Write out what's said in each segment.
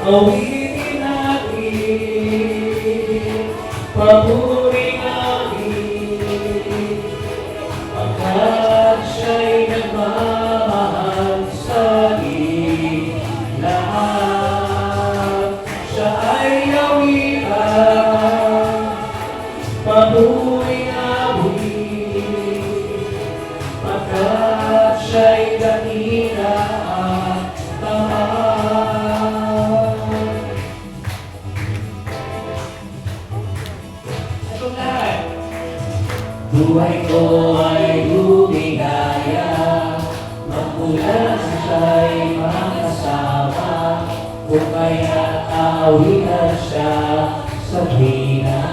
Awitin natin, paburing natin, pagkat siya'y nagmamahal sa ating lahat. Siya ay awitan, paburing natin, pagkat siya'y dakila at tapat. Itong lahat. Buhay ko ay lumigaya, magmula siya'y makasama, kung kaya awitan siya sa hinang.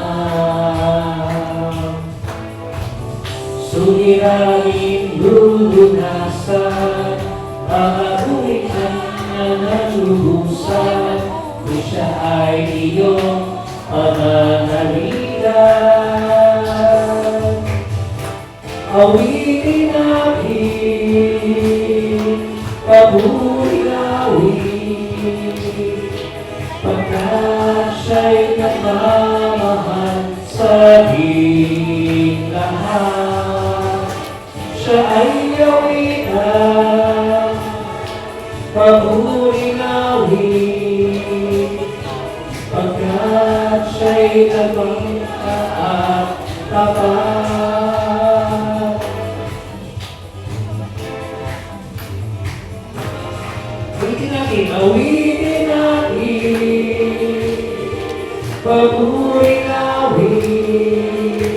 Suliranin lulunasan, pag-awitan na nalubusan, kung siya ay iyong pananaligan. Awitin natin, paburing awit, pagkat siya'y nagmamahal sa ating lahat. Siya ay awitan, paburing awit, pagkat siya'y nagmamahal at tapat. Awitin natin, paburing awit,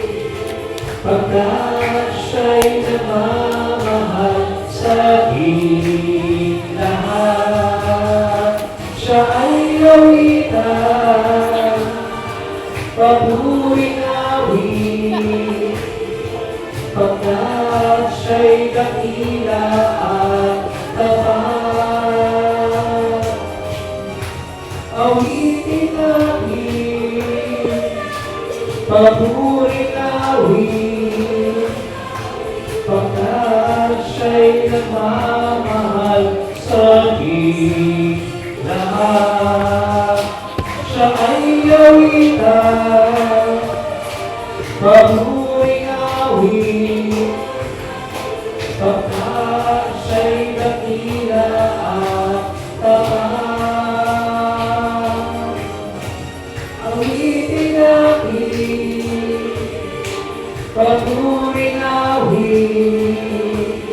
pagkat siya'y nagmamahal sa ating lahat. Siya ay awitan, paburing awit, pagkat siya'y dakila at tapat. Awitin natin, paburing awit, pagkat siya'y nagmamahal sa ating lahat. Siya ay awitan, paburing awit, pagkat siya'y dakila at tapat. Awitin natin, paburing awit,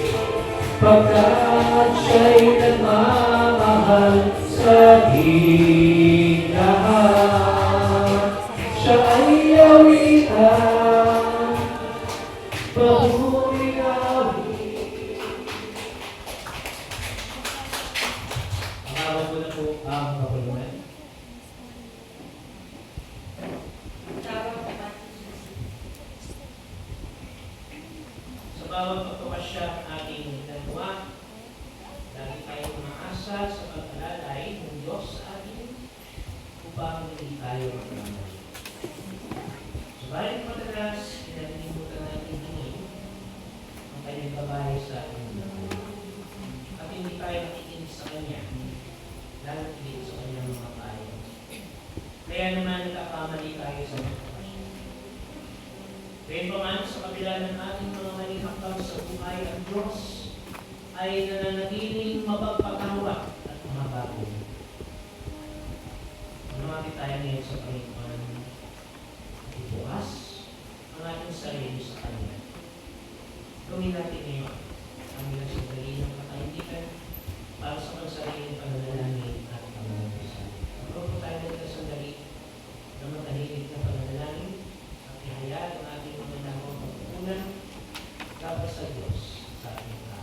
pagkat siya'y nagmamahal sa ating lahat. Siya ay awitan, paburing awit. Ang awat ko na po ang kapulunan. Sa bawat pagpapasya ng ating dalawa, lagi tayong umaasa sa pag-alalay ng Diyos sa atin upang hindi tayo magkamali. Subalit madalas, pinalilimutan natin hingin ang kanyang babae sa ating buhay. At hindi tayo nakikinig sa Kanya, lalo tigit sa Kanyang mga payo. Kaya naman nagkakamali tayo sa pagpapasya. Kaya pa man sa kabila ng ating mga maling hakbang sa buhay, ang Diyos ay nananatiling mapagpatawad at mabago. Lumapit tayo ngayon sa Panginoon, ibukas ang ating sarili sa Kanya. Gawin natin ngayon ang ilang sandali ng katahimikan para sa pagsariling pananalangin at pananalisan. Magkaroon tayo ng ilang sandali na matahimik na pananalangin at ihayag ang ating mga nangong pagkukunan dapat sa Diyos sa ating tao.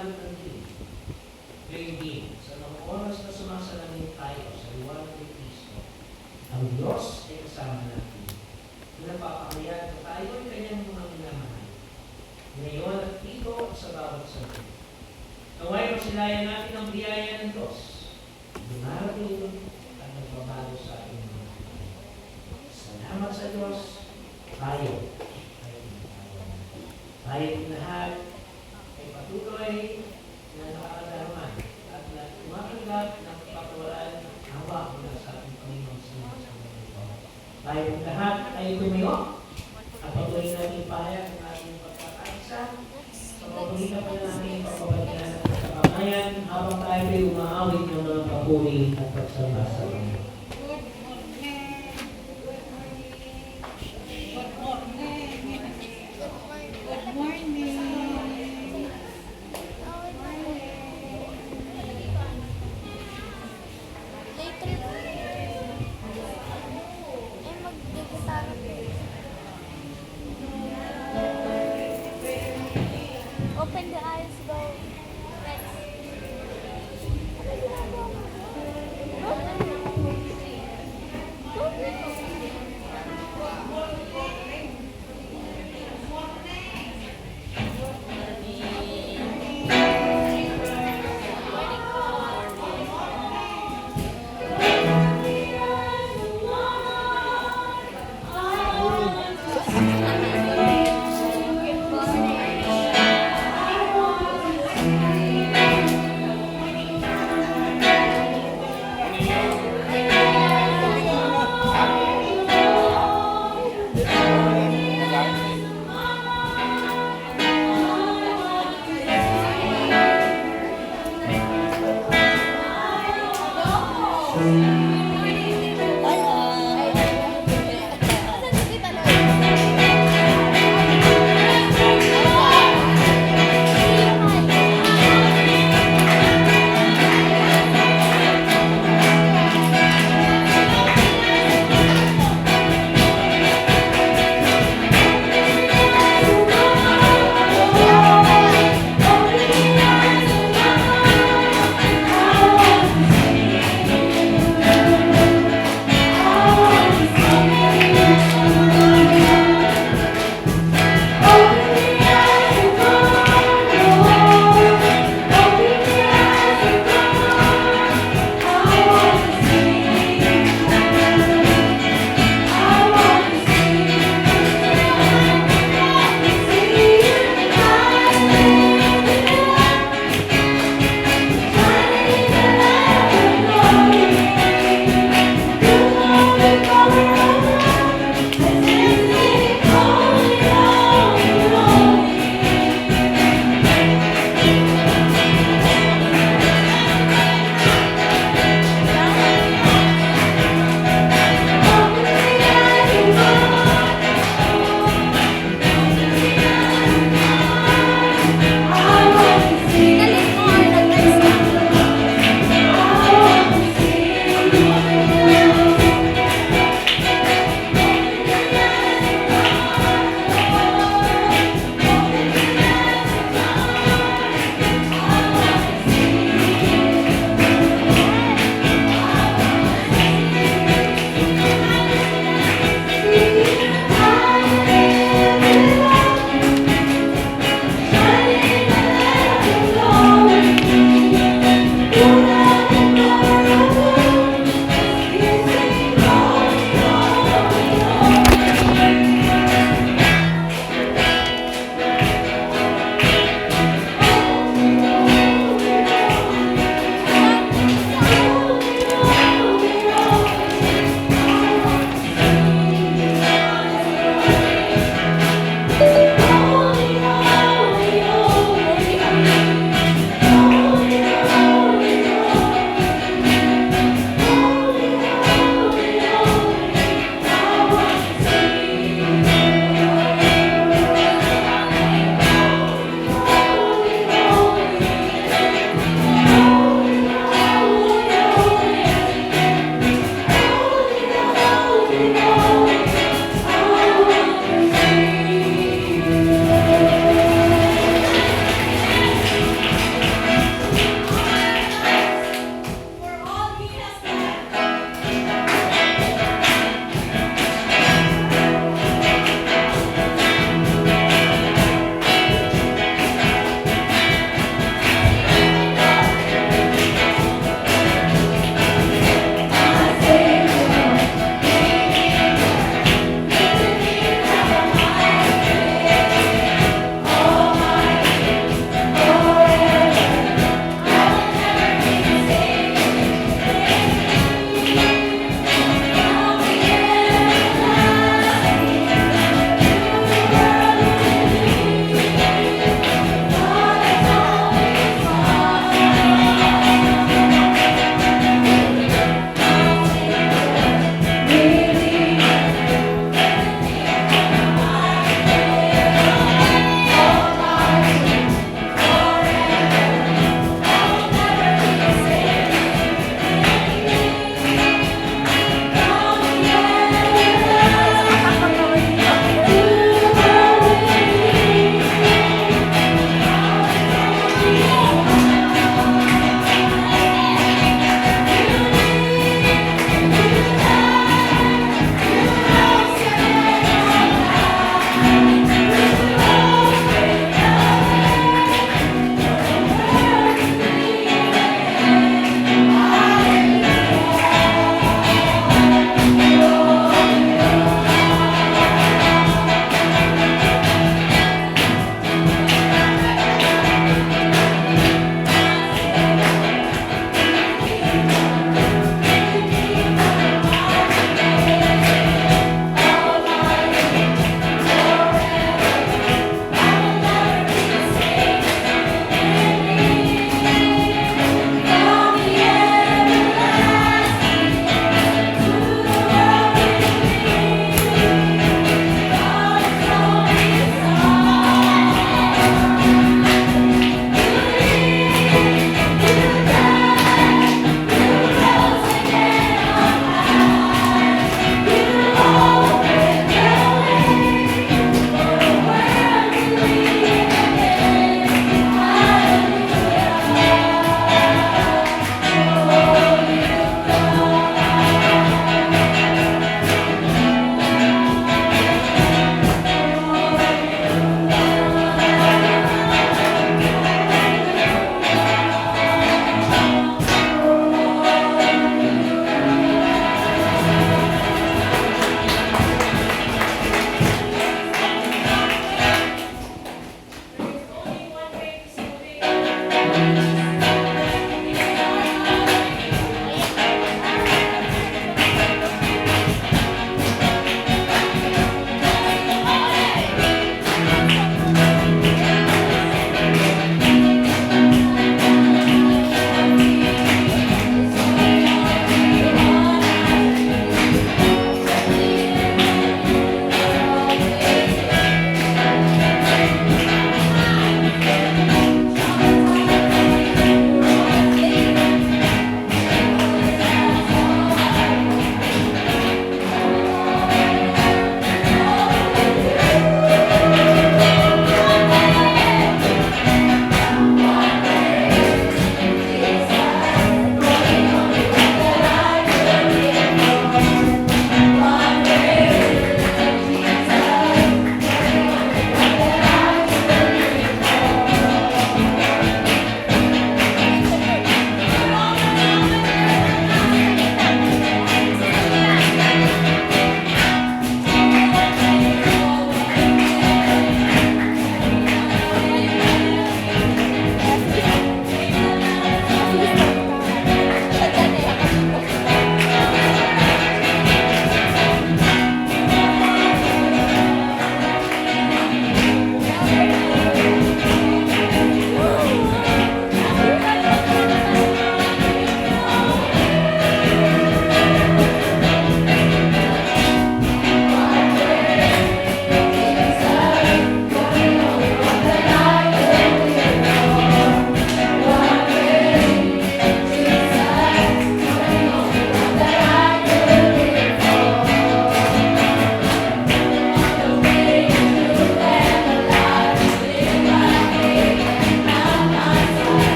balot ng dilim. Gayon din, sa mga oras na sumasalamin tayo sa liwanag ni Kristo, ang Diyos ay kasama natin. Napapakayan na tayo ay kanyang mga minamahal. Ngayon at dito at sa bawat sandali. Naway masilayan natin ang biyaya ng Diyos. Dumarating at nagbabago sa ating mga buhay. Salamat sa Diyos. Tayo ay tinatawag. Tayo lahat ay patuloy na nakakadaraman at na tumatanggap ng patuwalaan ng hawak mula sa ating Panginoon sa mga sandali ito. Tayo lahat ay tumayo at patuloy natin ipahayag ang ating pagkakaisa sa pagpapalitan pa namin pagpapalitan at pagkakamayan habang tayo ay umaawit ng mga papuri at pagsamba sa Panginoon. Open the eyes, go. Good morning.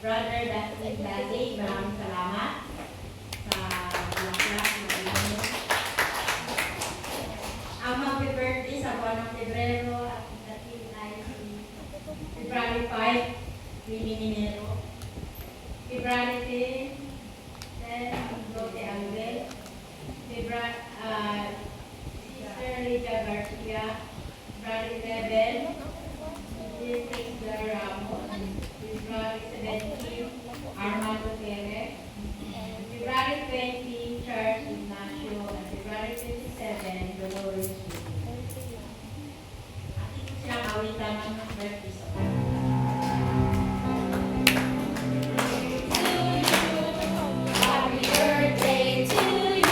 Brother David Dazi, maraming salamat sa bulaklak na ilan mo. Ang mag-birthday sa buwan ng Pebrero at dating ay si February 5, Winnie Minero. February 10, Lotte Angel. Sister Lydia Garcia. February 11, Sister Ramos. February 17, Armando Perez. February 20, Charles Ignacio. And February 27, Dolores Ruiz. At ito silang awitan ng birthday sa Happy birthday to you.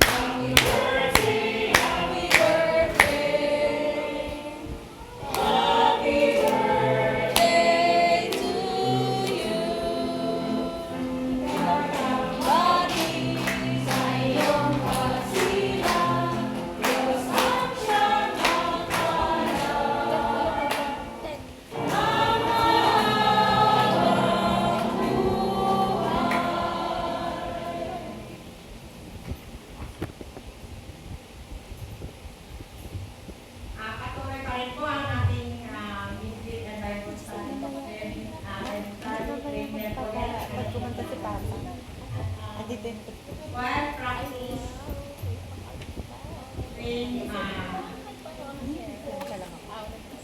Happy birthday, happy birthday. Happy birthday to you. Bati sa iyong pagsilang, Diyos ang siyang magpala. Patuloy pa rin po ang ating Midfield and Bible Study. Pag kumanta si Papa. Andito yung While practice in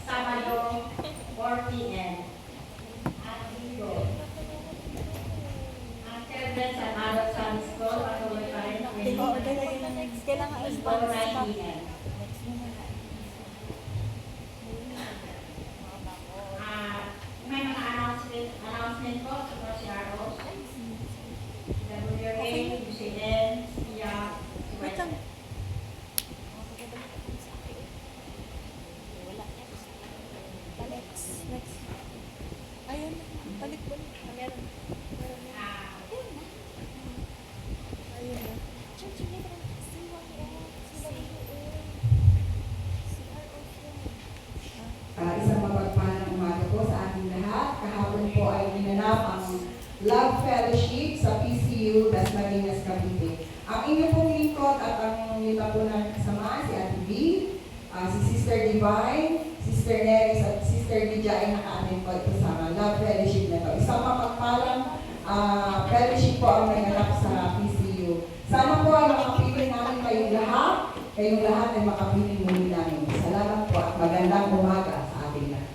Sabado 4 p.m. at Linggo. Ang children sa Adult Sunday School patuloy pa rin kailangan Linggo 9 p.m. May mga announcement po sa mga si Aros, WA, UCN, SIA, Wait lang. Next. Ayun. Balik. Meron. Ayun na. Isang mapagpalang umaga po sa ating lahat. Kahapon po ay ginanap ang Love Fellowship sa PCU Dasmariñas, Cavite. Ang inyong pong lingkod at ang iba po namin kasama, si Ate B, si Sister Divine, Sister Neris at Sister Lydia ay naka-attend po ito sa Love Fellowship na ito. Isang mapagpalang fellowship po ang naganap sa PCU. Sana po ay makapili namin kayong lahat ay makapili muli namin. Salamat po at magandang umaga sa ating lahat.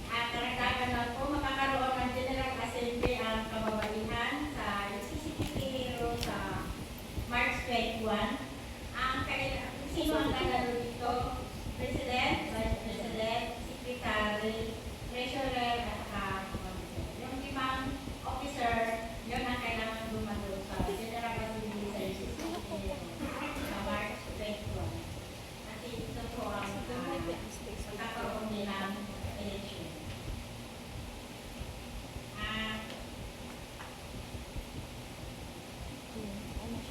At karagdagan lang po, makakaroon ng General Assembly ang kababaihan sa UCCPK Hero sa March 21. Sino ang dadalo dito? President, Vice President, Secretary, Treasurer, at yung limang officer, yun ang kailangan dumalo sa General Assembly sa UCCPK Hero sa March 21. At ito po ang pagkakaroon nilang election.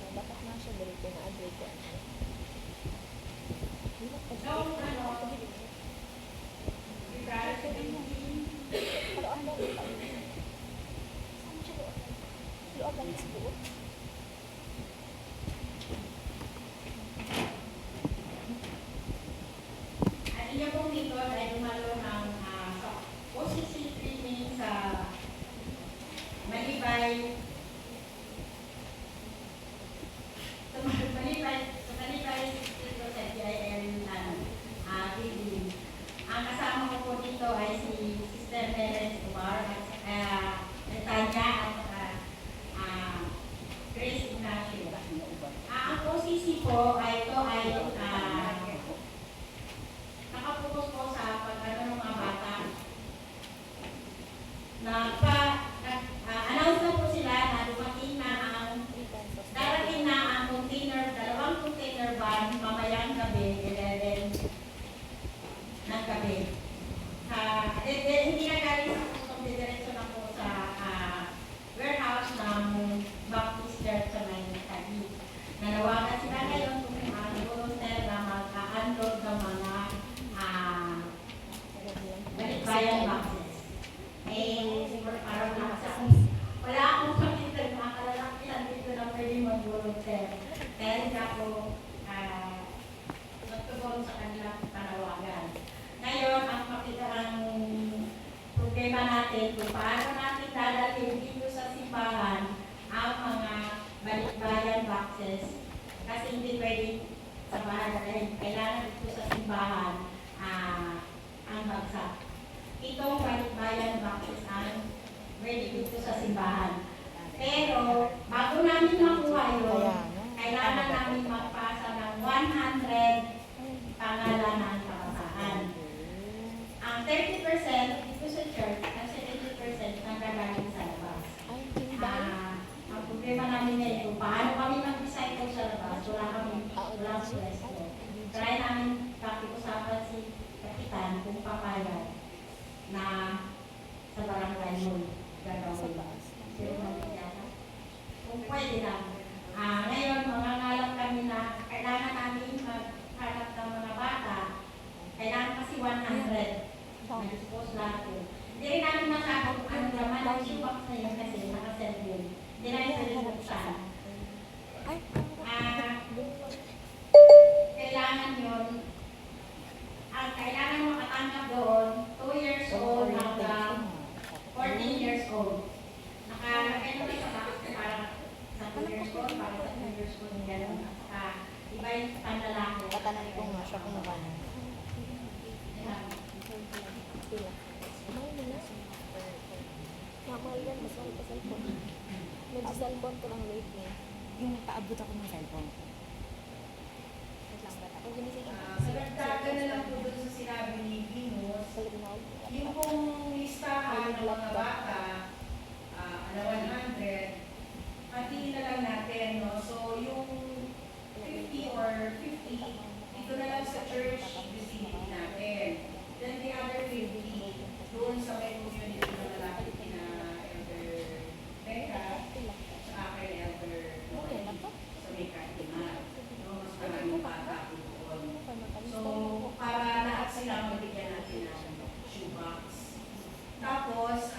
Dapat na siya dito na-update ko. So, doon sa kanilang panawagan. Ngayon, ang problema natin kung paano natin dadalhin dito sa simbahan ang mga balikbayan boxes. Kasi hindi pwedeng sa bahay, kailangan dito sa simbahan ang bagsak. Itong balikbayan boxes ang pwede dito sa simbahan. Pero, bago namin makuha yun, kailangan namin magpasa ng 100 pangalan ng kabataan. Ang 30% dito sa church, ang 70% nanggagaling sa labas. Ang problema namin ngayon, kung paano kami mag-recycle sa labas, walang pwesto. Try namin pakiusapan si Kapitan kung papayag na sa barangay yun gagawin. Kung pwede lang. Ngayon, mangangalap kami na kailangan namin maghanap ng mga bata. Kailangan kasi 100 na-dispose lahat yun. Hindi rin namin masabog ano naman ang shoebox na yun kasi nakaset yun. Hindi namin pwede buksan. Kailangan yun. Ang kailangan makatanggap doon, 2 years old hanggang 14 years old. Nakalagay naman sa box para sa 2 years old, para sa 2 years old, gano'n. Iba yung panlalaki. Tatanong ko nga siya kung ano. Mahal yan, mas mahal pa cellphone. Nag-cellphone ko lang late niya. Yung paabot ako ng cellphone ko. Wait lang ba? Ako ginising Magdagdagan na lang po doon sa sinabi ni Venus, yung pong listahan ng mga bata, 100, patiin na lang natin, no? So, yung 50 or 50, ito na lang sa church vicinity natin. Then the other 50, doon sa may community na lalaki na Elder Becca, sa akin Elder sa may Katima. No? Mas maraming bata po doon. So, para lahat sila mabigyan natin ng shoebox. Tapos,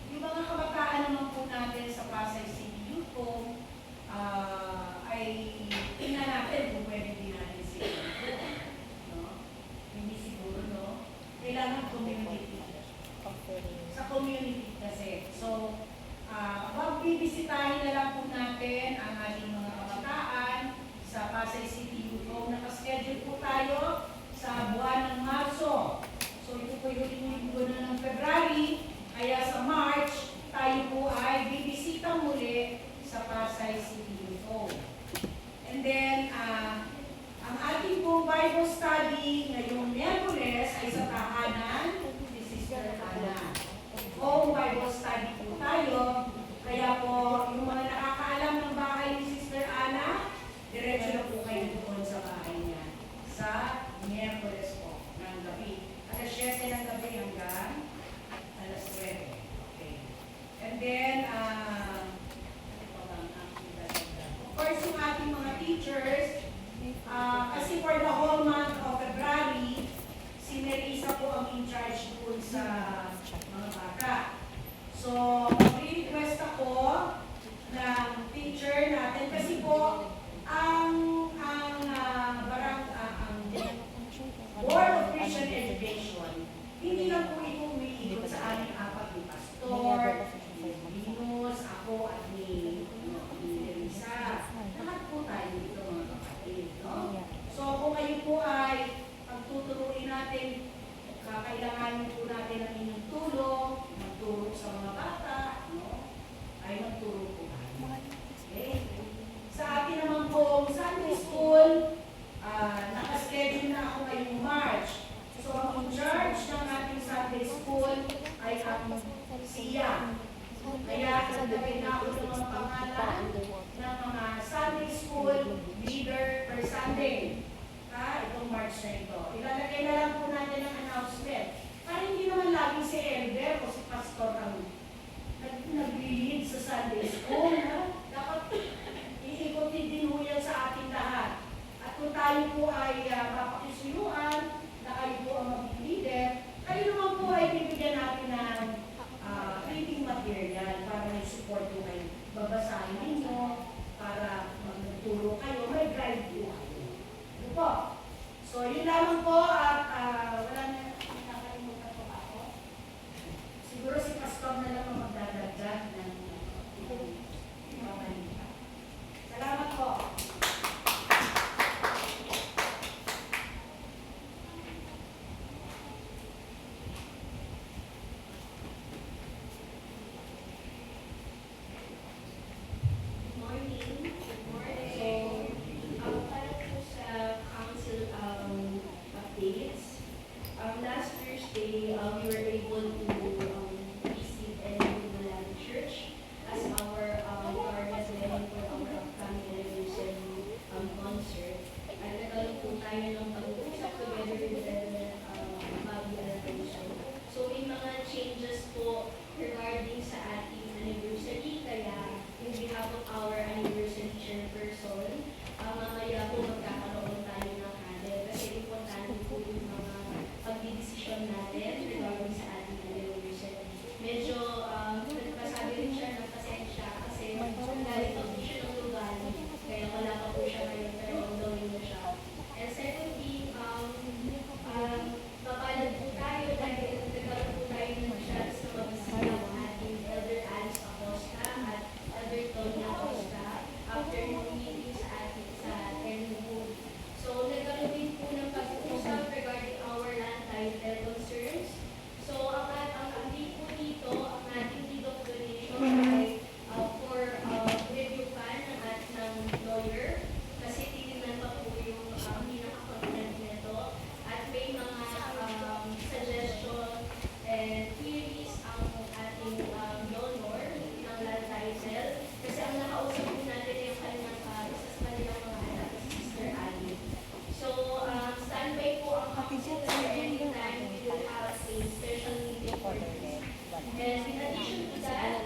yung mga kabataan naman po natin sa Pasay City Youth Home, ay tingnan natin kung pwede din natin sila. No? Hindi siguro, no? Kailangan community. Sa community kasi. So, magbibisitahin na lang po natin ang ating mga kabataan sa Pasay City Youth Home. Nakaschedule po tayo sa buwan ng Marso. So, ito po yung linggo na ng February. Kaya sa March, tayo po ay bibisita muli sa Pasay City Youth Home. And then, ang ating pong Bible study ngayong Miyerkules ay sa tahanan ni Sister Ana. Home Bible study po tayo. Kaya po, yung mga nakakaalam ng bahay ni Sister Ana, diretso na po kayo doon sa bahay niya. Sa Miyerkules po ng gabi. Alas 7 ng gabi hanggang alas 9. Okay. And then, of course, yung ating mga teachers, kasi for the whole month of February, si Nerissa po ang in charge doon sa mga bata. So, mag-request ako ng teacher natin kasi po, ang Board of Christian Education, hindi lang po ito umiikot sa aming apat ni Pastor, ni Venus, ako at ni Nerissa. Lahat po tayo dito mga kapatid. No? So kung kayo po ay pagtuturuin natin, kakailanganin po natin ang inyong tulong, magturo sa mga bata, no? Ay magturo po tayo. Okay? Sa atin naman po, Sunday School, nakaschedule na ako ngayong March. So, ang in-charge ng ating Sunday School ay ang siya. Kaya, nagdagay na ako ng mga pangalan ng mga Sunday School leader per Sunday. Itong March na ito. Ilalagay na lang po natin ang announcement. Para hindi naman lagi si Elder o si Pastor ang nag-lead sa Sunday School. Dapat iikutin din ho yan sa ating lahat. At kung tayo po ay papakisuyuan, na kayo po ang maging leader, kayo naman po ay bibigyan natin ng reading material para may support po kayo. Babasahin ninyo para magturo kayo, may guide po kayo. Sige po. So, yun lamang po at wala na nakakalimutan po ako. Siguro si Pastor na lang ang magdadagdag ng pamanita. Salamat po. Morning. Good morning. So, para po sa council updates, last Thursday, we were able to visit and Malala Church as our resident for our upcoming anniversary concert. At nagkaroon po tayo ng pag-uusap together with President Bobby Alfonso. So, may mga changes po regarding sa ating anniversary, kaya in behalf of our anniversary chairperson, mamaya po magkakaroon tayo ng handle kasi importante po yung mga pagdidesisyon natin regarding sa ating anniversary. Medyo nagpasabi rin siya ng pasensya kasi galing pa po siya ng lugar, kaya wala pa po siya ngayon pero gawin na siya. And secondly, papalad po tayo dahil nagkaroon po tayo ng chance na mag-isip ang ating Elder Alice Acosta at Elder Tony Acosta after ng meeting sa ating sa NMO. So, nagkaroon din po ng pag-uusap regarding our land title concerns. So, ang update po dito, ang ating deed of donation ay for review pan ng lawyer kasi titignan pa po yung pinaka-content nito at may mga suggestion and queries ang ating donor ng land title kasi ang nakausap po natin ay yung kanilang isa sa kanilang mga anak, si Sister Ali. So, standby po ang council kasi anytime we will have a special meeting for this. And in addition to that,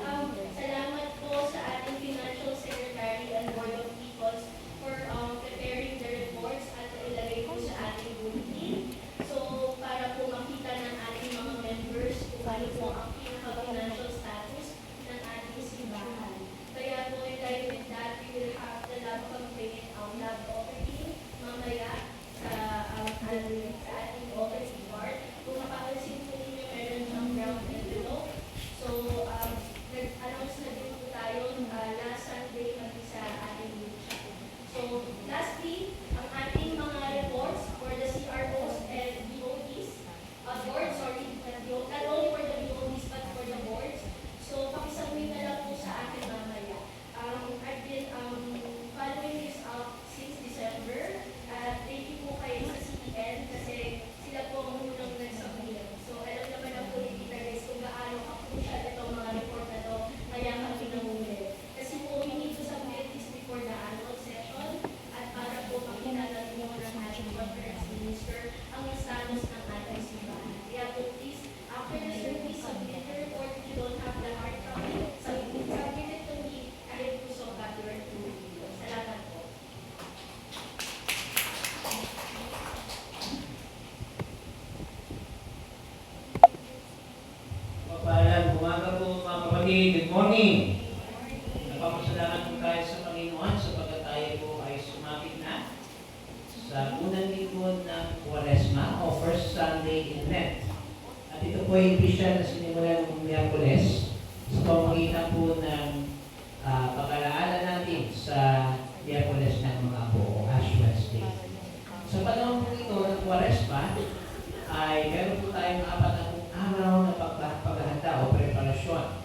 salamat po sa ating Financial Secretary and Board of Equals for preparing the reports at ilagay po sa ating bulletin. So, para po makita ng ating mga members kung ano po ang pinaka-financial status ng ating simbahan. Kaya po, dahil with that, we will have the love campaign, love offering, mamaya sa ating offering part. Kung napapansin po ninyo, meron siyang brown envelope. So, nag-announce na din po tayo last Sunday pati sa ating workshop. So, lastly, ang ating mga reports for the CROs and BODs, boards, sorry, not only for the BODs but for the boards. So, pakisabay na lang po sa akin mamaya. I've been following this up since December. Thank you po kayo sa CTN kasi sila po ang unang nag-submit. So, alam naman na po ni Tita guys kung gaano ka-crucial itong mga report na to, kaya kami nangulit. Kasi po, we need to submit this before the annual session at para po makita natin yung ng ating conference minister ang status ng ating simbahan. Kaya po, please, after the service, submit the report. If you don't have the hard copy, submit it to me. Kahit po so copy or to video. Salamat po. Mapaalam, umaga po mga kapatid. Good morning. Napapasalamat po tayo sa Panginoon sapagkat tayo po ay sumapit na sa unang linggo ng Quaresma o First Sunday in Lent. At ito po ay opisyal na sinimulan ng Miyerkules sa pamamagitan po ng pag-alaala natin sa Miyerkules ng mga apo o Ash Wednesday. Sa panahon po ito ng Quaresma ay meron po tayong 4 araw na paghahanda o preparasyon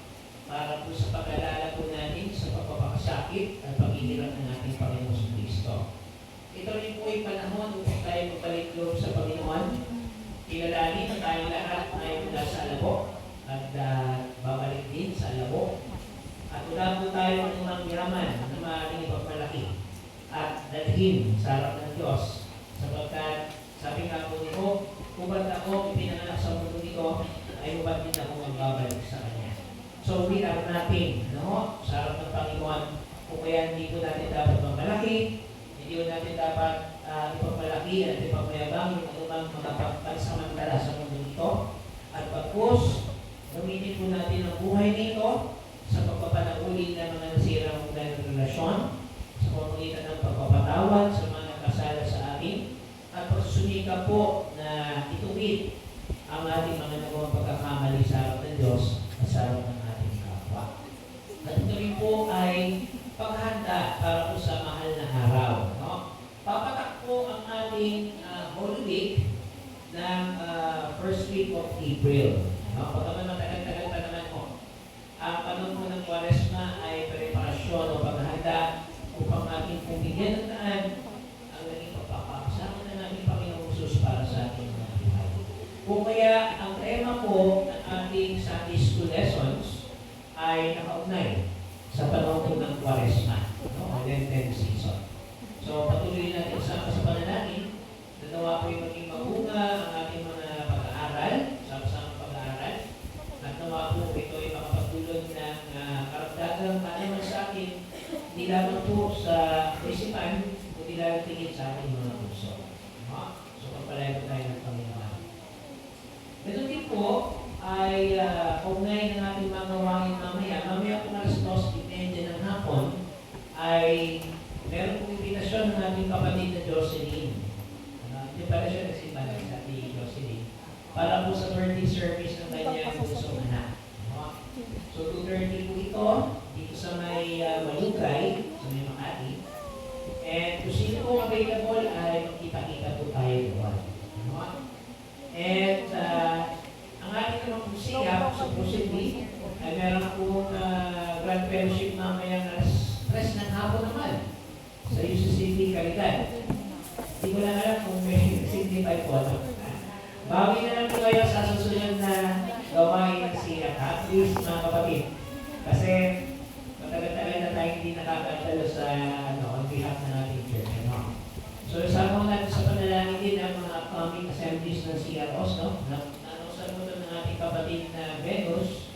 para po sa pag-alala po natin sa pagpapakasakit at paghihirap ng ating Panginoon sa Kristo. Ito rin po ay panahon upang tayo magbalik loob sa Panginoon. Kilalanin na tayo lahat ay mula sa alabo at babalik din sa alabo. At wala po tayo ng mga yaman na maaaring ipagmalaki at dalhin sa harap ng Diyos. Sapagkat sabi nga po nito, kung ba't ako ipinanganak sa mundo nito, ay ba't din ako magbabalik sa Kanya. So we are nothing, sa harap ng Panginoon. Kung kaya hindi po natin dapat magmalaki, hindi po natin dapat ipagmalaki at ipagmayabang yung anumang mga pagsamantala sa mundo nito. At pagpos, gamitin po natin ang buhay nito sa pagpapanauli ng mga nasirang relasyon, sa pamamagitan ng pagpapatawad sa mga nakasala sa atin, nagsumika po na ituwid ang ating mga nagawang pagkakamali sa harap ng Diyos at sa harap ng ating kapwa. At ito rin po ay paghanda para po sa mahal na araw. No? Papatak po ang ating Holy Week ng first week of April. No? Pagkaman matagal-tagal pa naman po. Ang panahon po ng Kwaresma ay preparasyon o paghanda upang ating pumigyan ng daan ang naging pagpapakasama na natin Panginoong Jesus para sa ating mga buhay. Kung kaya ang tema po ng ating Sunday School lessons ay nakaugnay sa panahon po ng Kwaresma, no? Lenten season. So patuloy natin sa panalangin na nawa po yung maging mabunga ang ating mga pag-aaral, sama-sama pag-aaral, at nawa po ito ay makapagdulot ng karagdagang kanaman sa atin, hindi lamang po sa isipan, kundi lamang tingin sa ating mga puso. No? So pagpalaya po tayo ng Panginoon. Ito din po ay kaugnay ng ating mga gawain mamaya. Mamaya po alas 2:30 ng hapon ay meron pong invitasyon ng ating kapatid na Jocelyn. Hindi pala siya nagsimba lang sa ating Jocelyn. Para po sa birthday service ng kanyang busong anak. So 2:30 po ito, dito sa may Malugay, sa may Makati. And kung sino po available ay magkita-kita po tayo doon. And ang ating naman po siya, supposedly, ay meron pong grand fellowship mamaya alas 3 ng hapon naman sa UCCB Caridad. Hindi ko lang alam kung may signify po. Bawi na lang po kayo sa susunod na gawain ng siya. Please mga kapatid. Kasi matagal-tagal na tayo hindi nakakatalo sa on behalf ng ating church. So isama natin sa panalangin din ang mga upcoming assemblies ng CROs. Nanusan mo ng ating kapatid na Venus.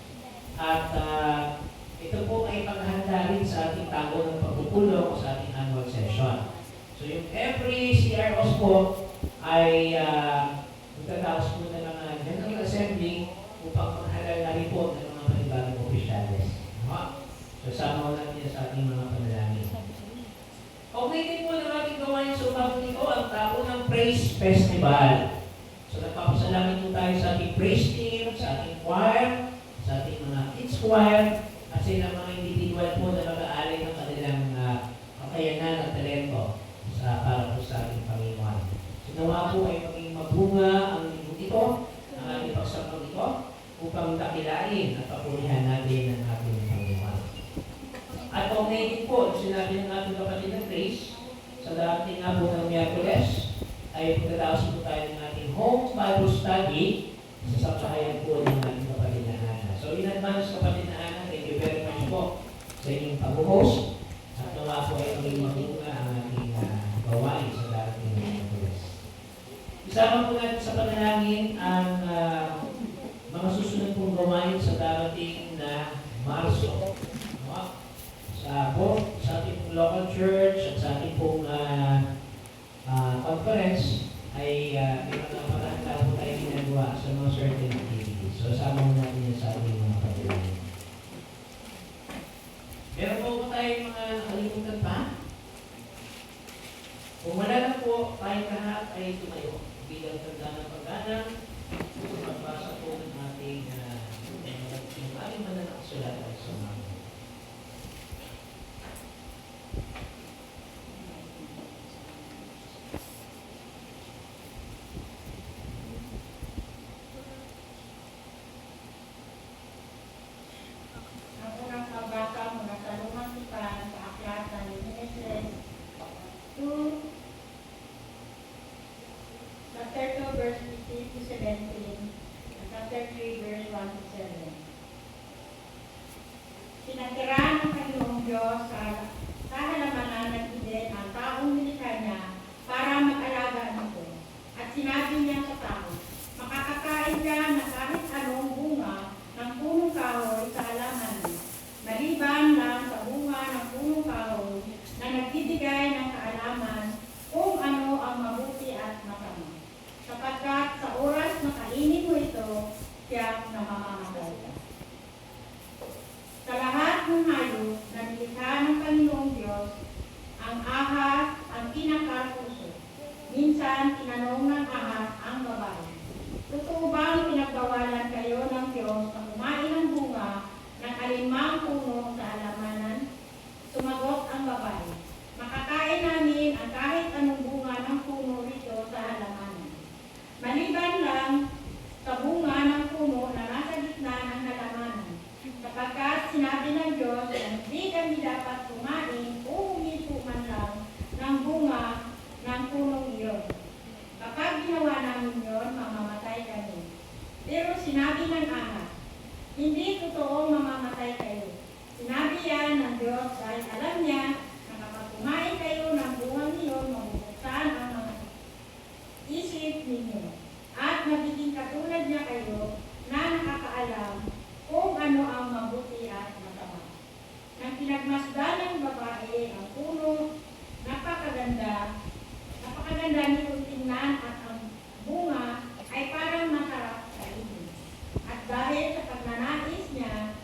At ito po ay paghahanda rin sa ating tago ng pagpupulong sa ating annual session. So yung every CROs po ay magtataos po ng mga general assembly upang maghalal na report ng mga panibagong opisyales. So sama natin sa ating mga panalangin. Okay din po ng ating gawain sa upang ito ang tao ng Praise Festival. So nagpapasalamat po tayo sa ating praise team, sa ating choir, sa ating mga kids choir, at sa ilang mga individual po na mag-aalay ng kanilang kakayanan at talento para po sa ating Panginoon. So nawa po ay maging magbunga ang lingkod ito, ang ating pagsapag ito, upang dakilain at papurihan natin ang ating Panginoon. At kung din po, sinabi ng ating kapatid ng Grace, sa darating nga po ng Miyerkules, ay pagkatapos po tayo ng ating home Bible study sa sabahayan po ng ating kapatid na Ana. So in advance kapatid na Ana, thank you very much po sa inyong pag-host at nawa po ay maging mabuga ang ating gawain sa darating ng Miyerkules. Isama po natin sa panalangin ang mga susunod pong gawain sa darating na Marso. Sa ating local church at sa ating pong conference ay may mga parang po tayo ginagawa sa mga certain activities. So, sama mo natin yan sa ating mga pagkakalangin. Meron po tayong mga nakalimutan pa? Kung wala na po, tayong lahat ay tumayo. Bilang tanda ng pagdana, magbasa po ng ating mananaksulatan sa mga. Sinatirahan ng Panginoong Diyos sa halamanan ng Eden ang taong nilikha niya para mag-alaga nito. At sinabi niya sa tao, makakakain ka na kahit anong bunga ng punong kahoy sa halaman mo, maliban lang sa bunga ng punong kahoy na nagbibigay ng kaalaman kung ano ang mabuti at masama. Sapagkat sa oras na kainin mo ito, tiyak na mamamatay ka. Sa lahat ng hayop na nilikha ng Panginoon minsan tinanong ng ahas ang babae, totoo bang pinagbawalan kayo ng Diyos na kumain ng bunga ng alinmang puno sa halamanan? Sumagot ang babae, makakain namin ang kahit anong bunga ng puno rito sa halamanan. Maliban lang sa bunga ng puno na nasa gitna ng halamanan, sapagkat sinabi ng Diyos na hindi kami dapat kumain o humito man lang ng bunga ng punong iyon. Kapag ginawa namin yun, mamamatay kami. Pero sinabi ng ahas, hindi totoong mamamatay kayo. Sinabi yan ng Diyos dahil alam niya na kapag kumain kayo ng bungang iyon, mabubuksan ang mga isip ninyo. At magiging katulad niya kayo na nakakaalam kung ano ang mabuti at masama. Nang pinagmasdan ng babae ang puno, napakaganda nito tingnan at ang bunga ay parang masarap sa inis. At dahil sa pagnanais niya,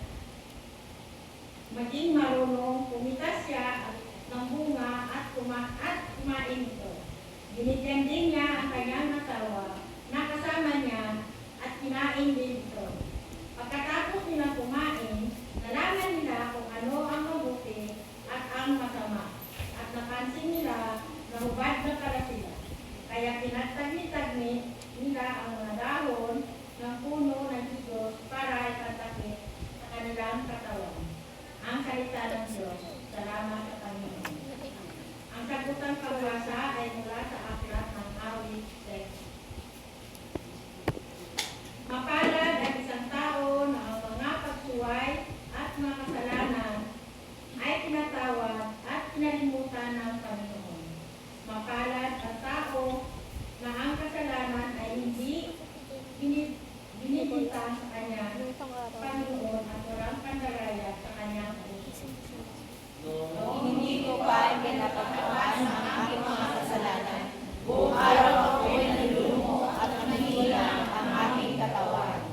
maging marunong pumitas siya ng bunga at kumain ito. Binigyan din niya ang kanyang asawa na kasama niya at kinain din ito. Pagkatapos nila kumain, nalaman nila kung ano ang mabuti at ang masama. At napansin nila na hubad na pala sila. Kaya pinagtagni-tagni nila ang mga dahon ng puno ng Diyos para ipatakip sa kanilang katawan. Ang salita ng Diyos. Salamat sa Panginoon. Ang sagutang pagbasa ay mula sa aklat ng Awit 6. Mapalad ang isang tao na ang mga pagsuway at mga kasalanan ay tinatawad at pinalimutan ng Panginoon. Mapalad ang tao na ang kasalanan ay hindi binibintang sa kanya Panginoon at walang pandaraya sa kanyang puso. Hindi ko pa pinapagpapaan ang aking mga kasalanan. Buong araw ako'y nalulumo at nanghihina ang aking katawan.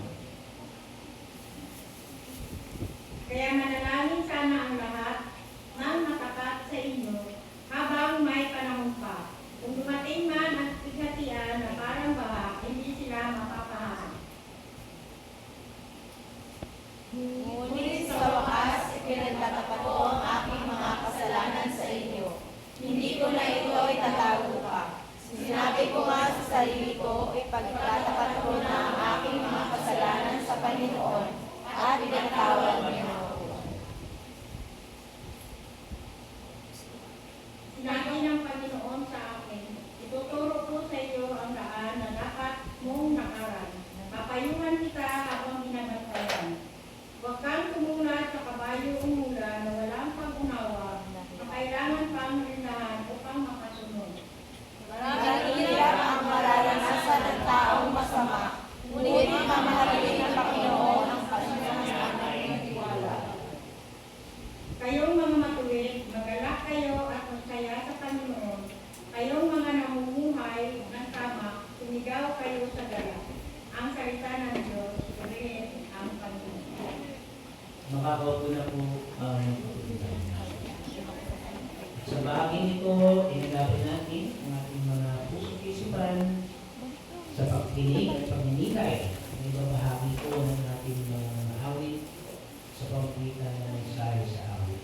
Kaya manalangin sana ang lahat ng matapat sa inyo habang may panahon pa. Kung dumating man ang pighatian na parang baha, hindi sila mapapahaan. Ngunit sa wakas, ipinagtatapat ko ang aking mga kasalanan sa inyo. Hindi ko na ito itatago pa. Sinabi ko nga sa sarili ko, ipagtatapat ko na ang aking mga kasalanan sa Panginoon at pinatawad niyo ako. Sinabi ng Panginoon sa akin, ituturo ko sa iyo ang daan na dapat mong nakaran. Papayungan kita habang binabantayan. Huwag kang tumulat sa kabayo o mula na walang pag-unawa na kailangan pang rinahan upang makasunod. Mahirap ang mararanasan ng taong masama, ngunit mamahalin ng Panginoon ang Panginoon ng tiwala. Kayong mga matuwid, magalak kayo at magsaya sa Panginoon. Kayong mga namumuhay ng tama, sumigaw kayo sa gala. Ang salita ng Diyos, rin ang Panginoon. Makakaupo na po ang pagkakitaan. Sa bahaging ito, inagapin natin ang ating mga puso't isipan sa pagkinig at pagninilay. Ang ibabahagi ko ng ating mga awit sa pamamagitan ng mensahe sa awit.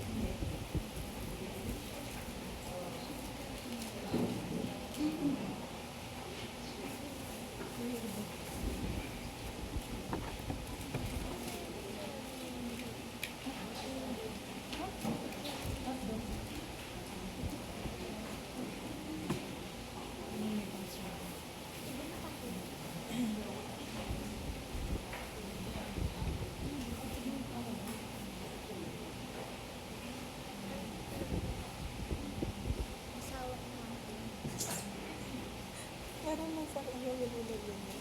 Asawa naman. Parang nasa iyo yun.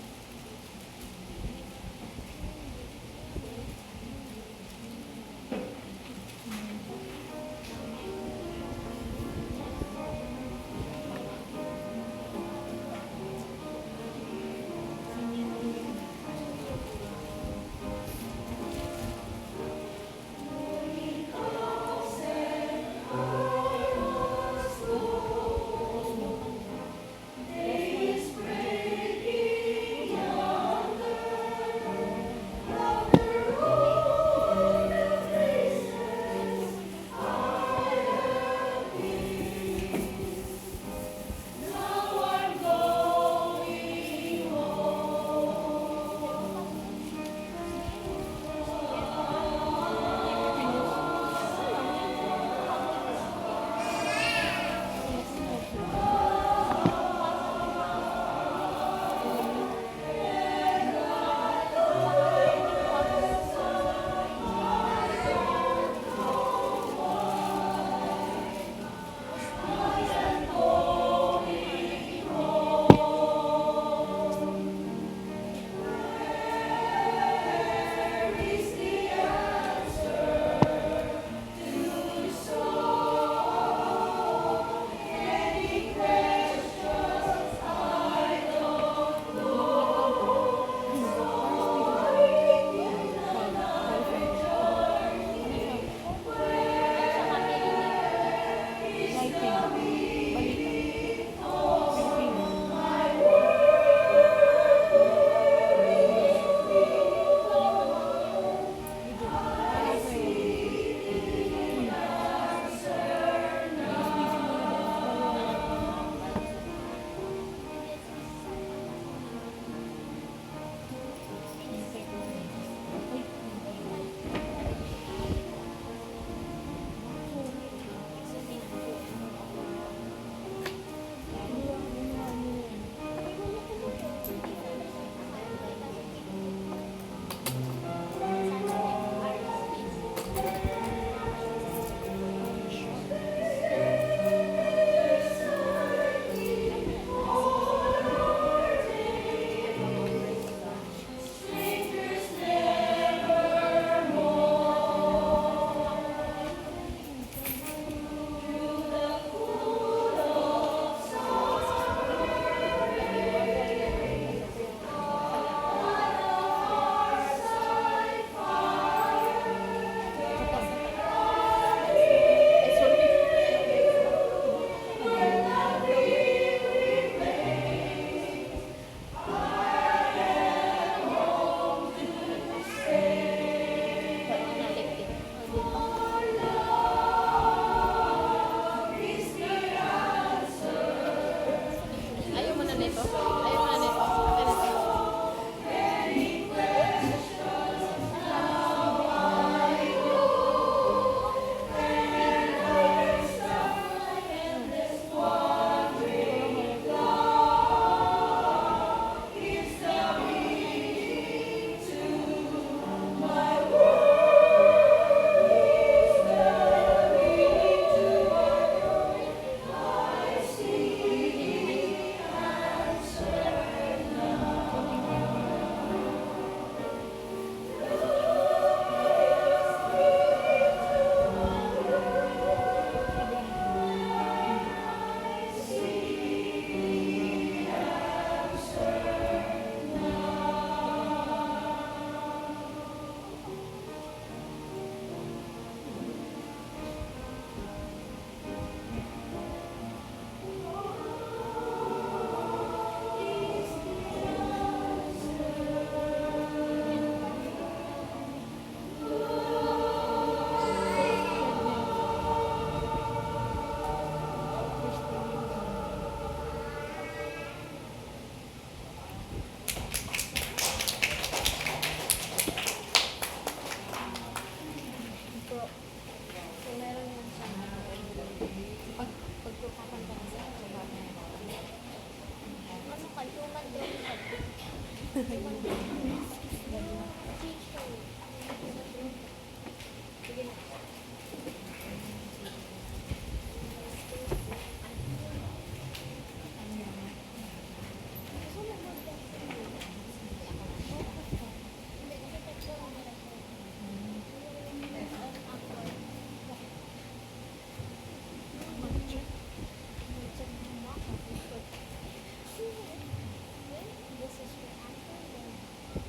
Ayun na nito. Akin na ito. Kung meron yun sa pagpapakanta ka sa ano ka, human Sige na. This is for actor.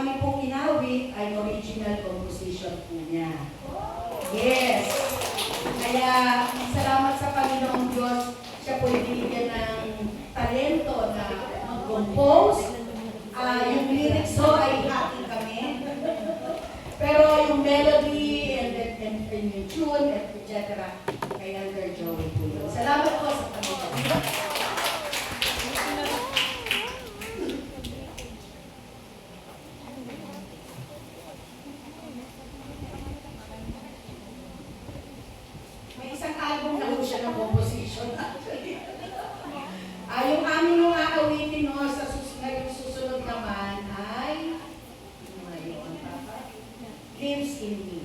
aming pong inawit ay original composition po niya. Yes! Kaya salamat sa Panginoong Diyos, siya po binigyan ng talento na mag-compose. Yung lyrics ho ay hati kami. Pero yung melody and yung tune, etc. kay Elder Joey po yun. Salamat po sa Panginoon. May isang album na po siya ng composition actually. Yung aming mga awitin no, sa susunod naman ay Lives in Me.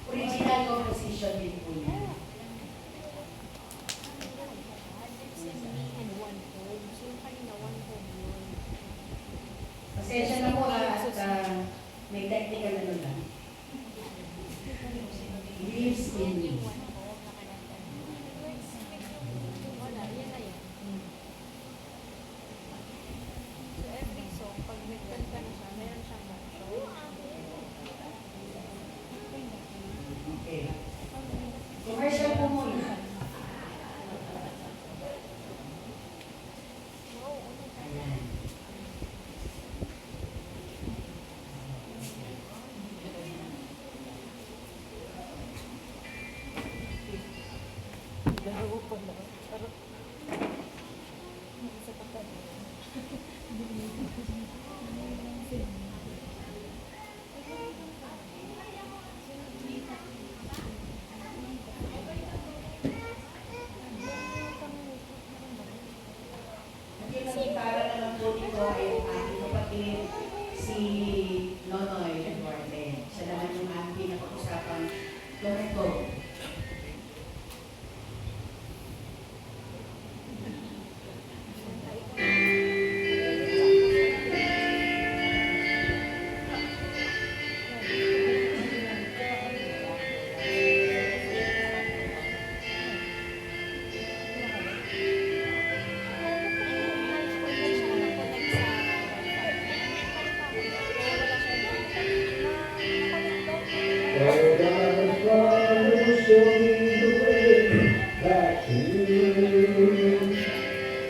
Original composition din po niya. Pasensya na po at may technical na lang. Lives in Me. Okay. Commercial po muna. Ayan. Nakikita naman po dito ay ang aking kapatid, si Nonoy Duarte. Siya naman yung aking pinag-usapang Lorito.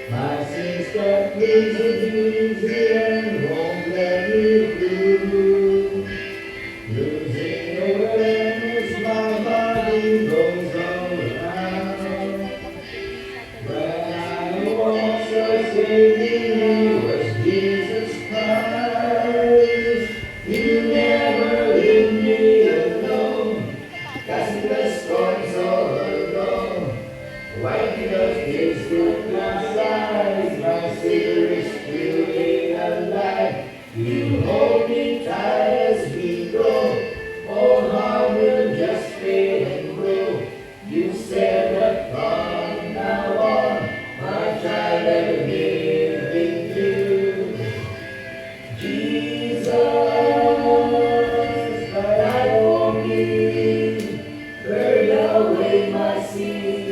My sister, please, easy and won't let me through. Losing awareness, my body goes around. When I was saving me was Jesus Christ. You never leave me alone, casting the storms all alone. Wiping the tears from my eyes, my Savior is truly alive. You hold me tight as we go, all harm will just fade and grow. You said that from now on, my child, I live in you. Jesus, died for me, buried away my sins.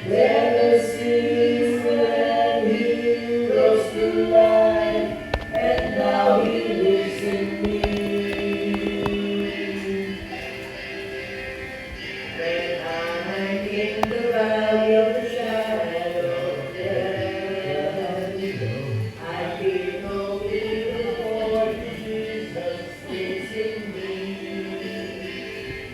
Then the season and he rose to life, and now he lives in me. When I'm in the valley of the shadow of death, I feel no evil, for Jesus is in me.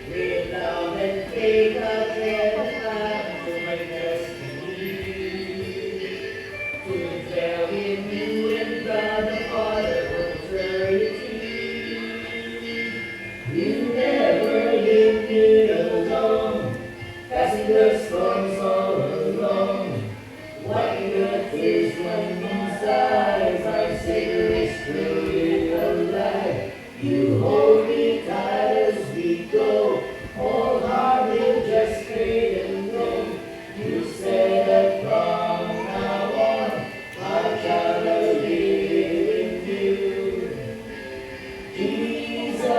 With love and faith I'll testify to my destiny, to tell him you and God the Father for eternity. You never leave me alone, passing the storms all alone. Wiping the tears from one's eyes, my Savior is truly alive. You hold me tight as we go, all harm will just fade and go. You said that from now on, my child will live in you. Jesus,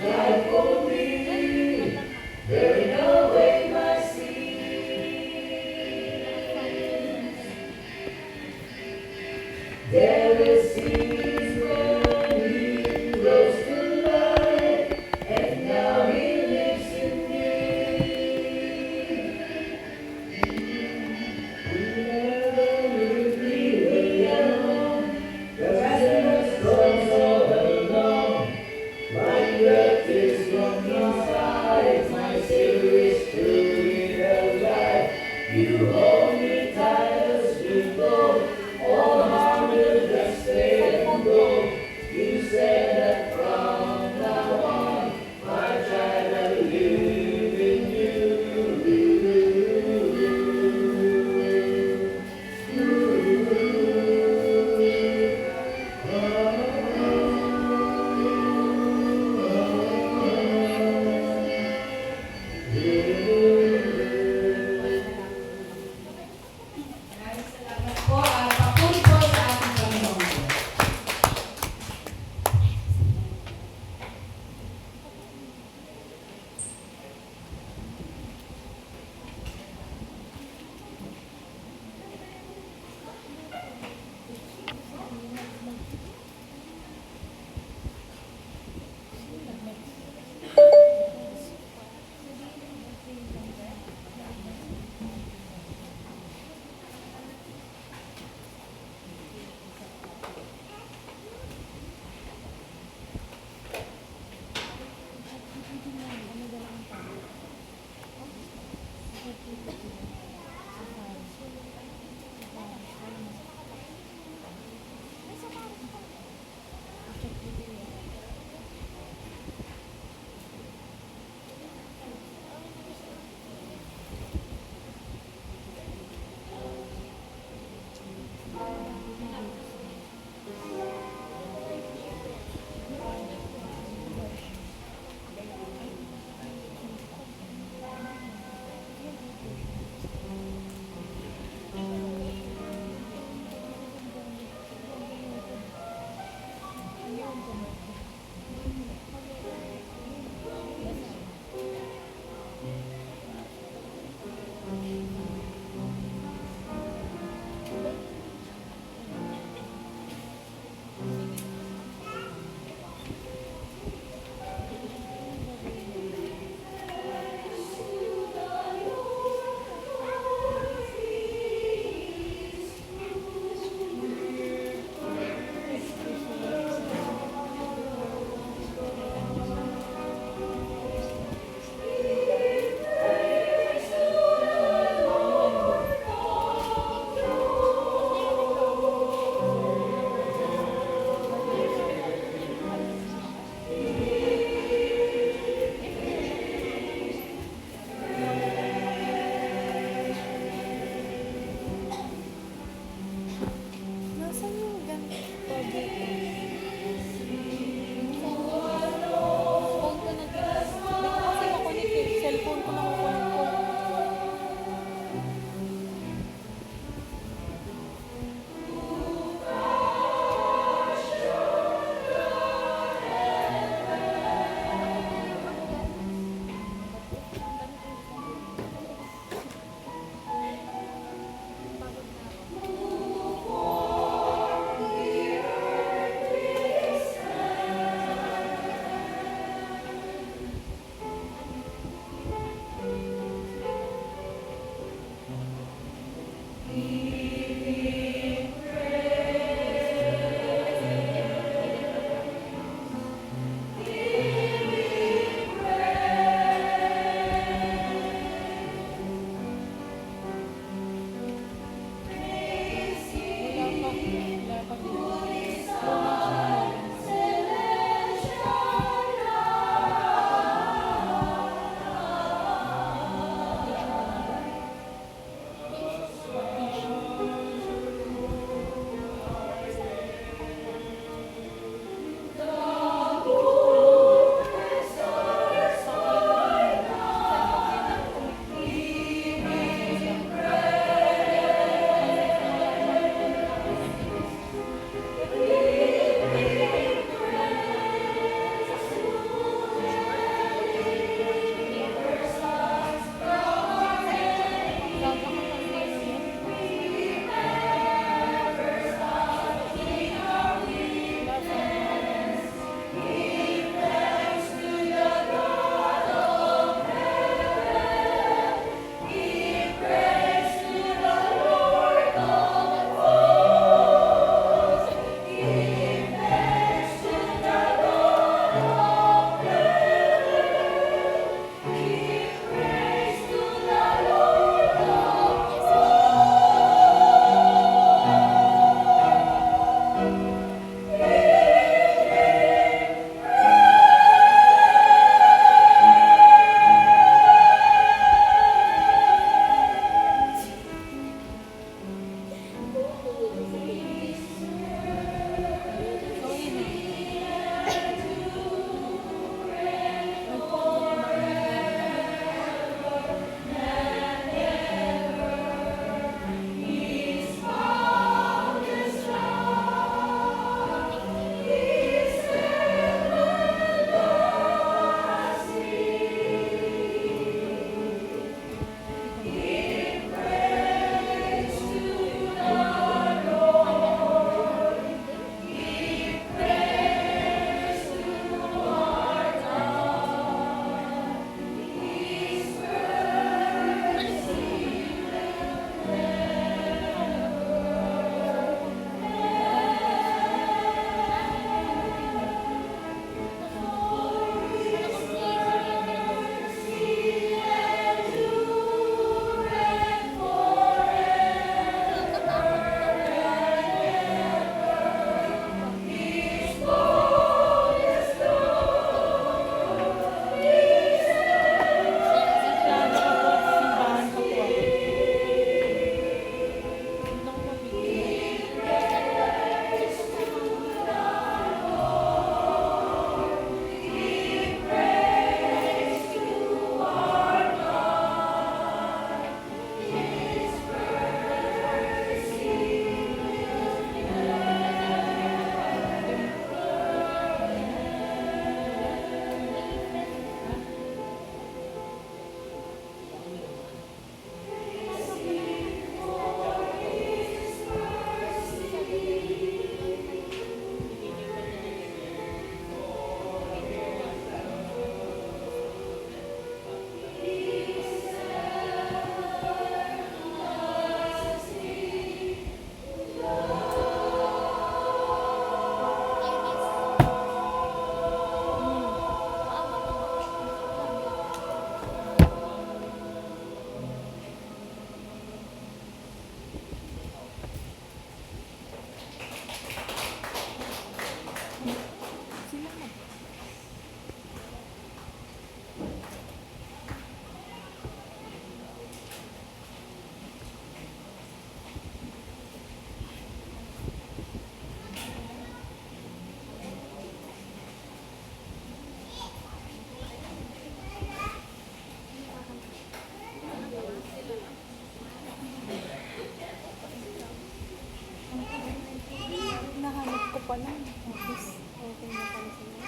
died for me, buried away my sins. Jealousy's when he rose to life, and now he lives in me. We never will be alone, the storms all along. My breath is from inside, my Savior is truly alive. You hold me tight as we go, all harm will Hinahanap ko pa lang. Tapos, okay na pala sila.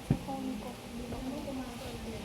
Sa phone ko. Hindi ba ako gumagalaw?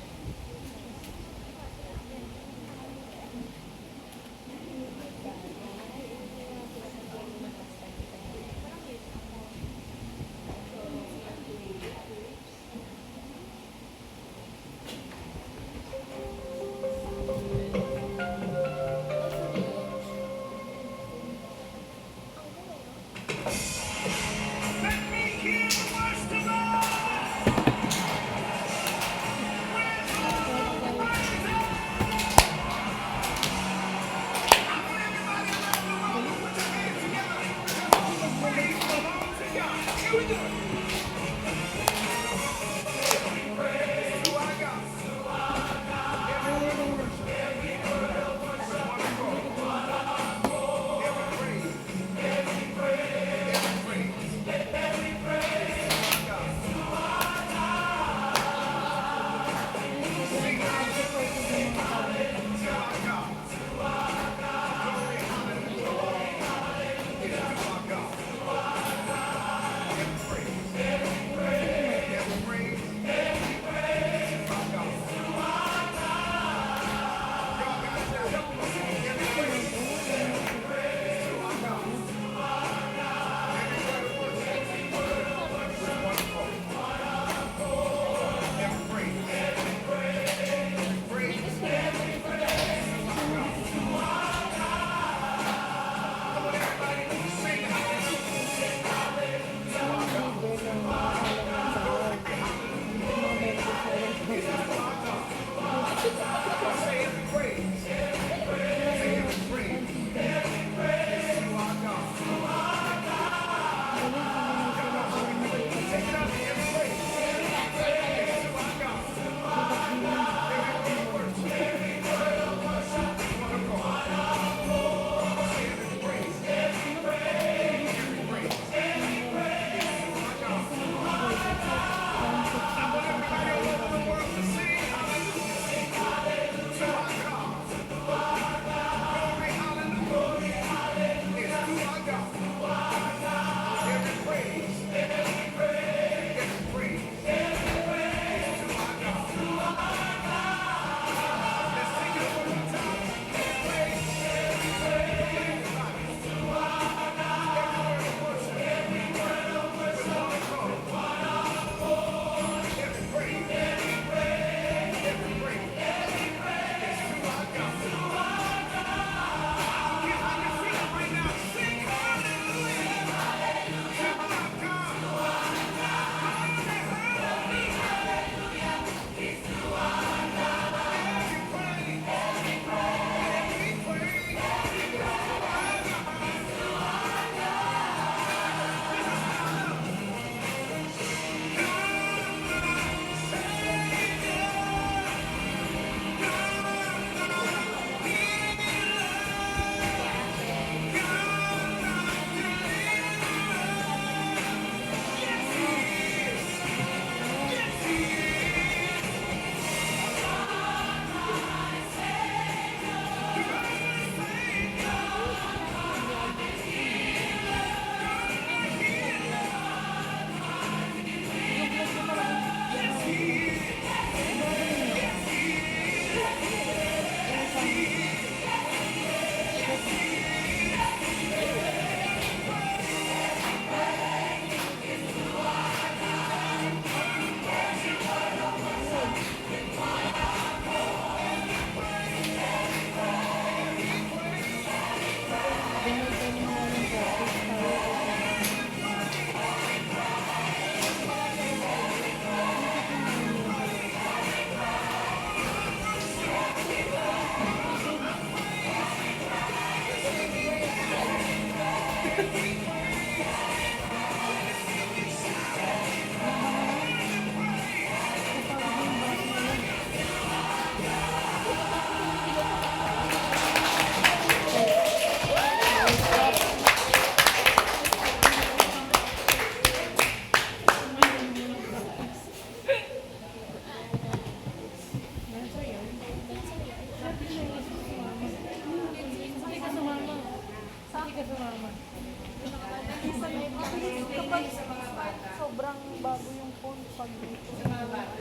sa mga bata. Sobrang bago yung phone pag dito. Sa mga bata.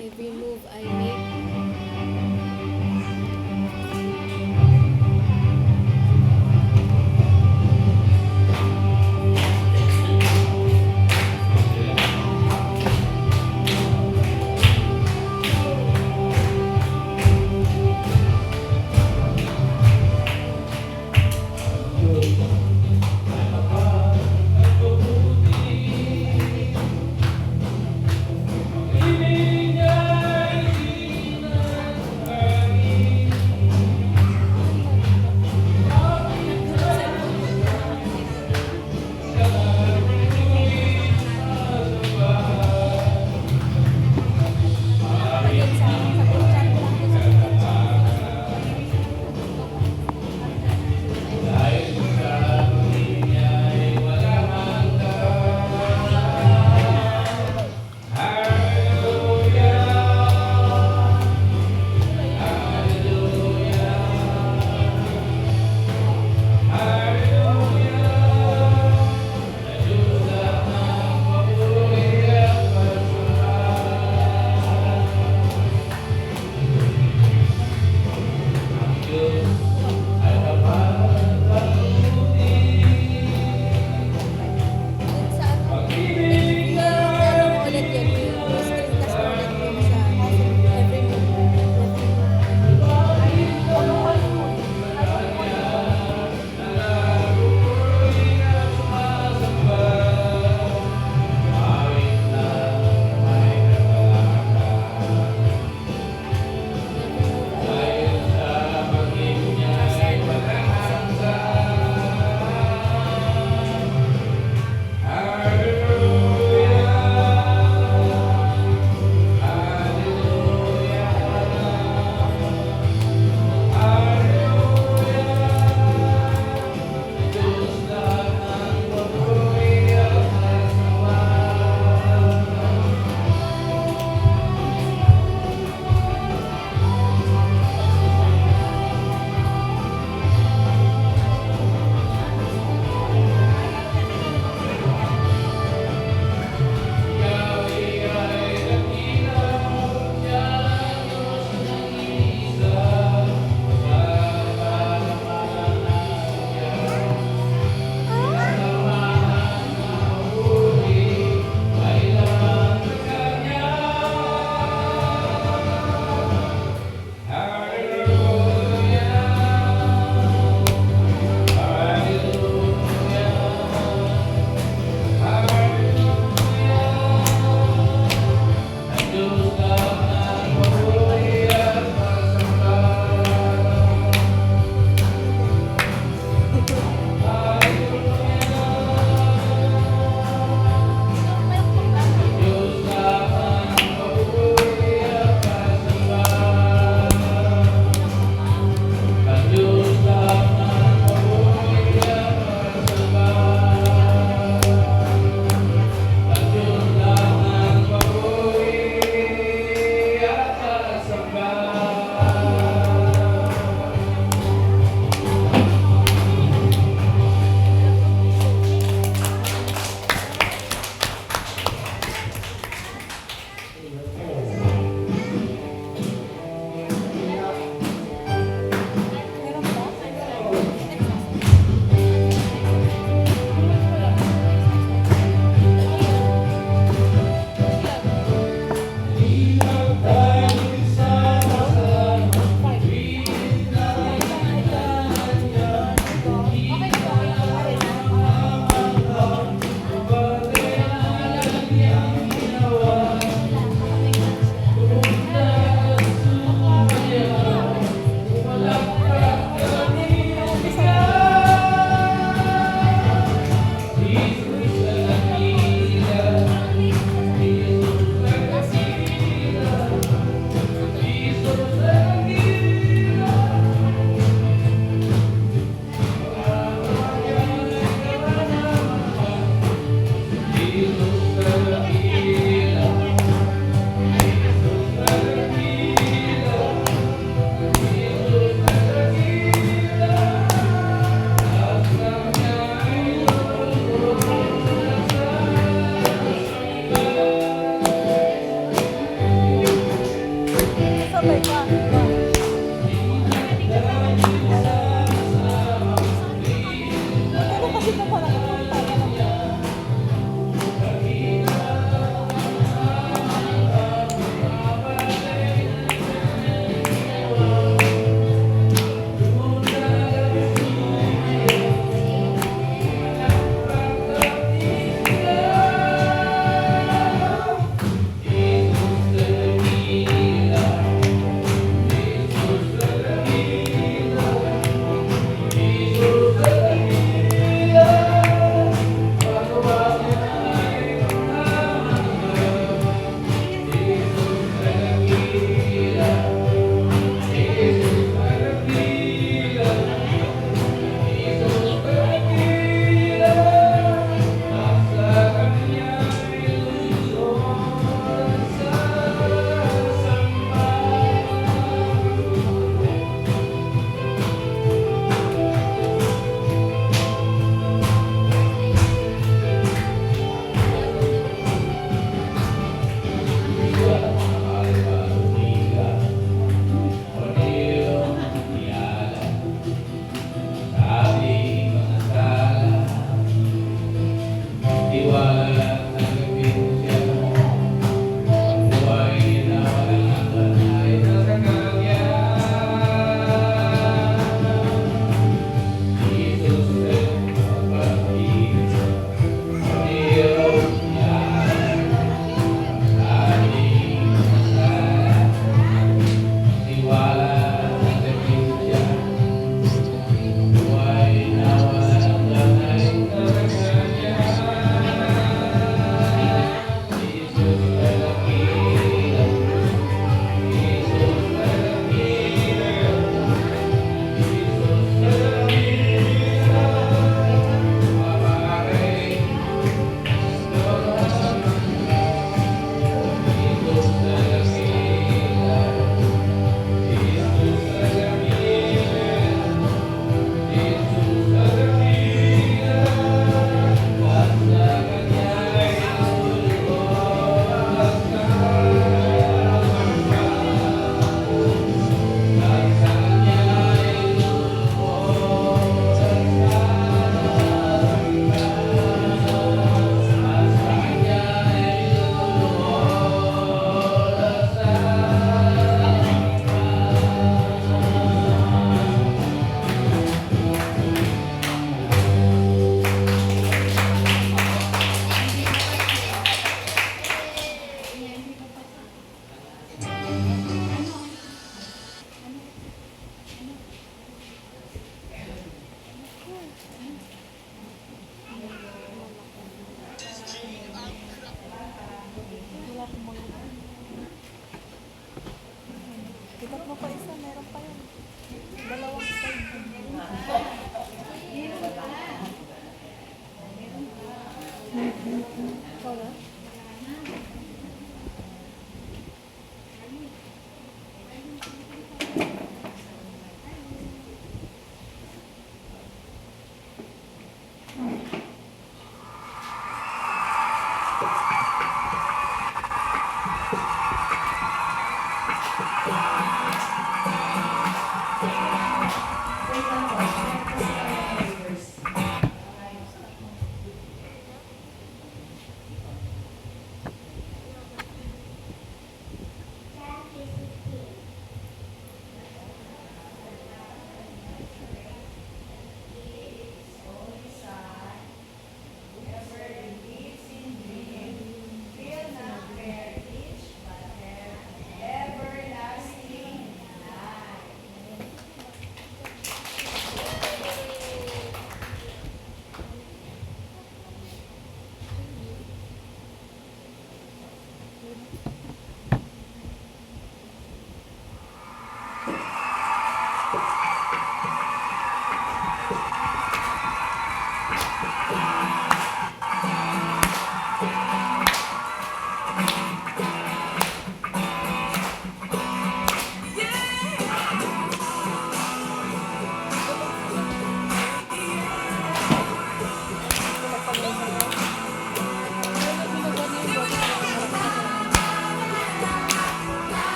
Every move I make, Ibigay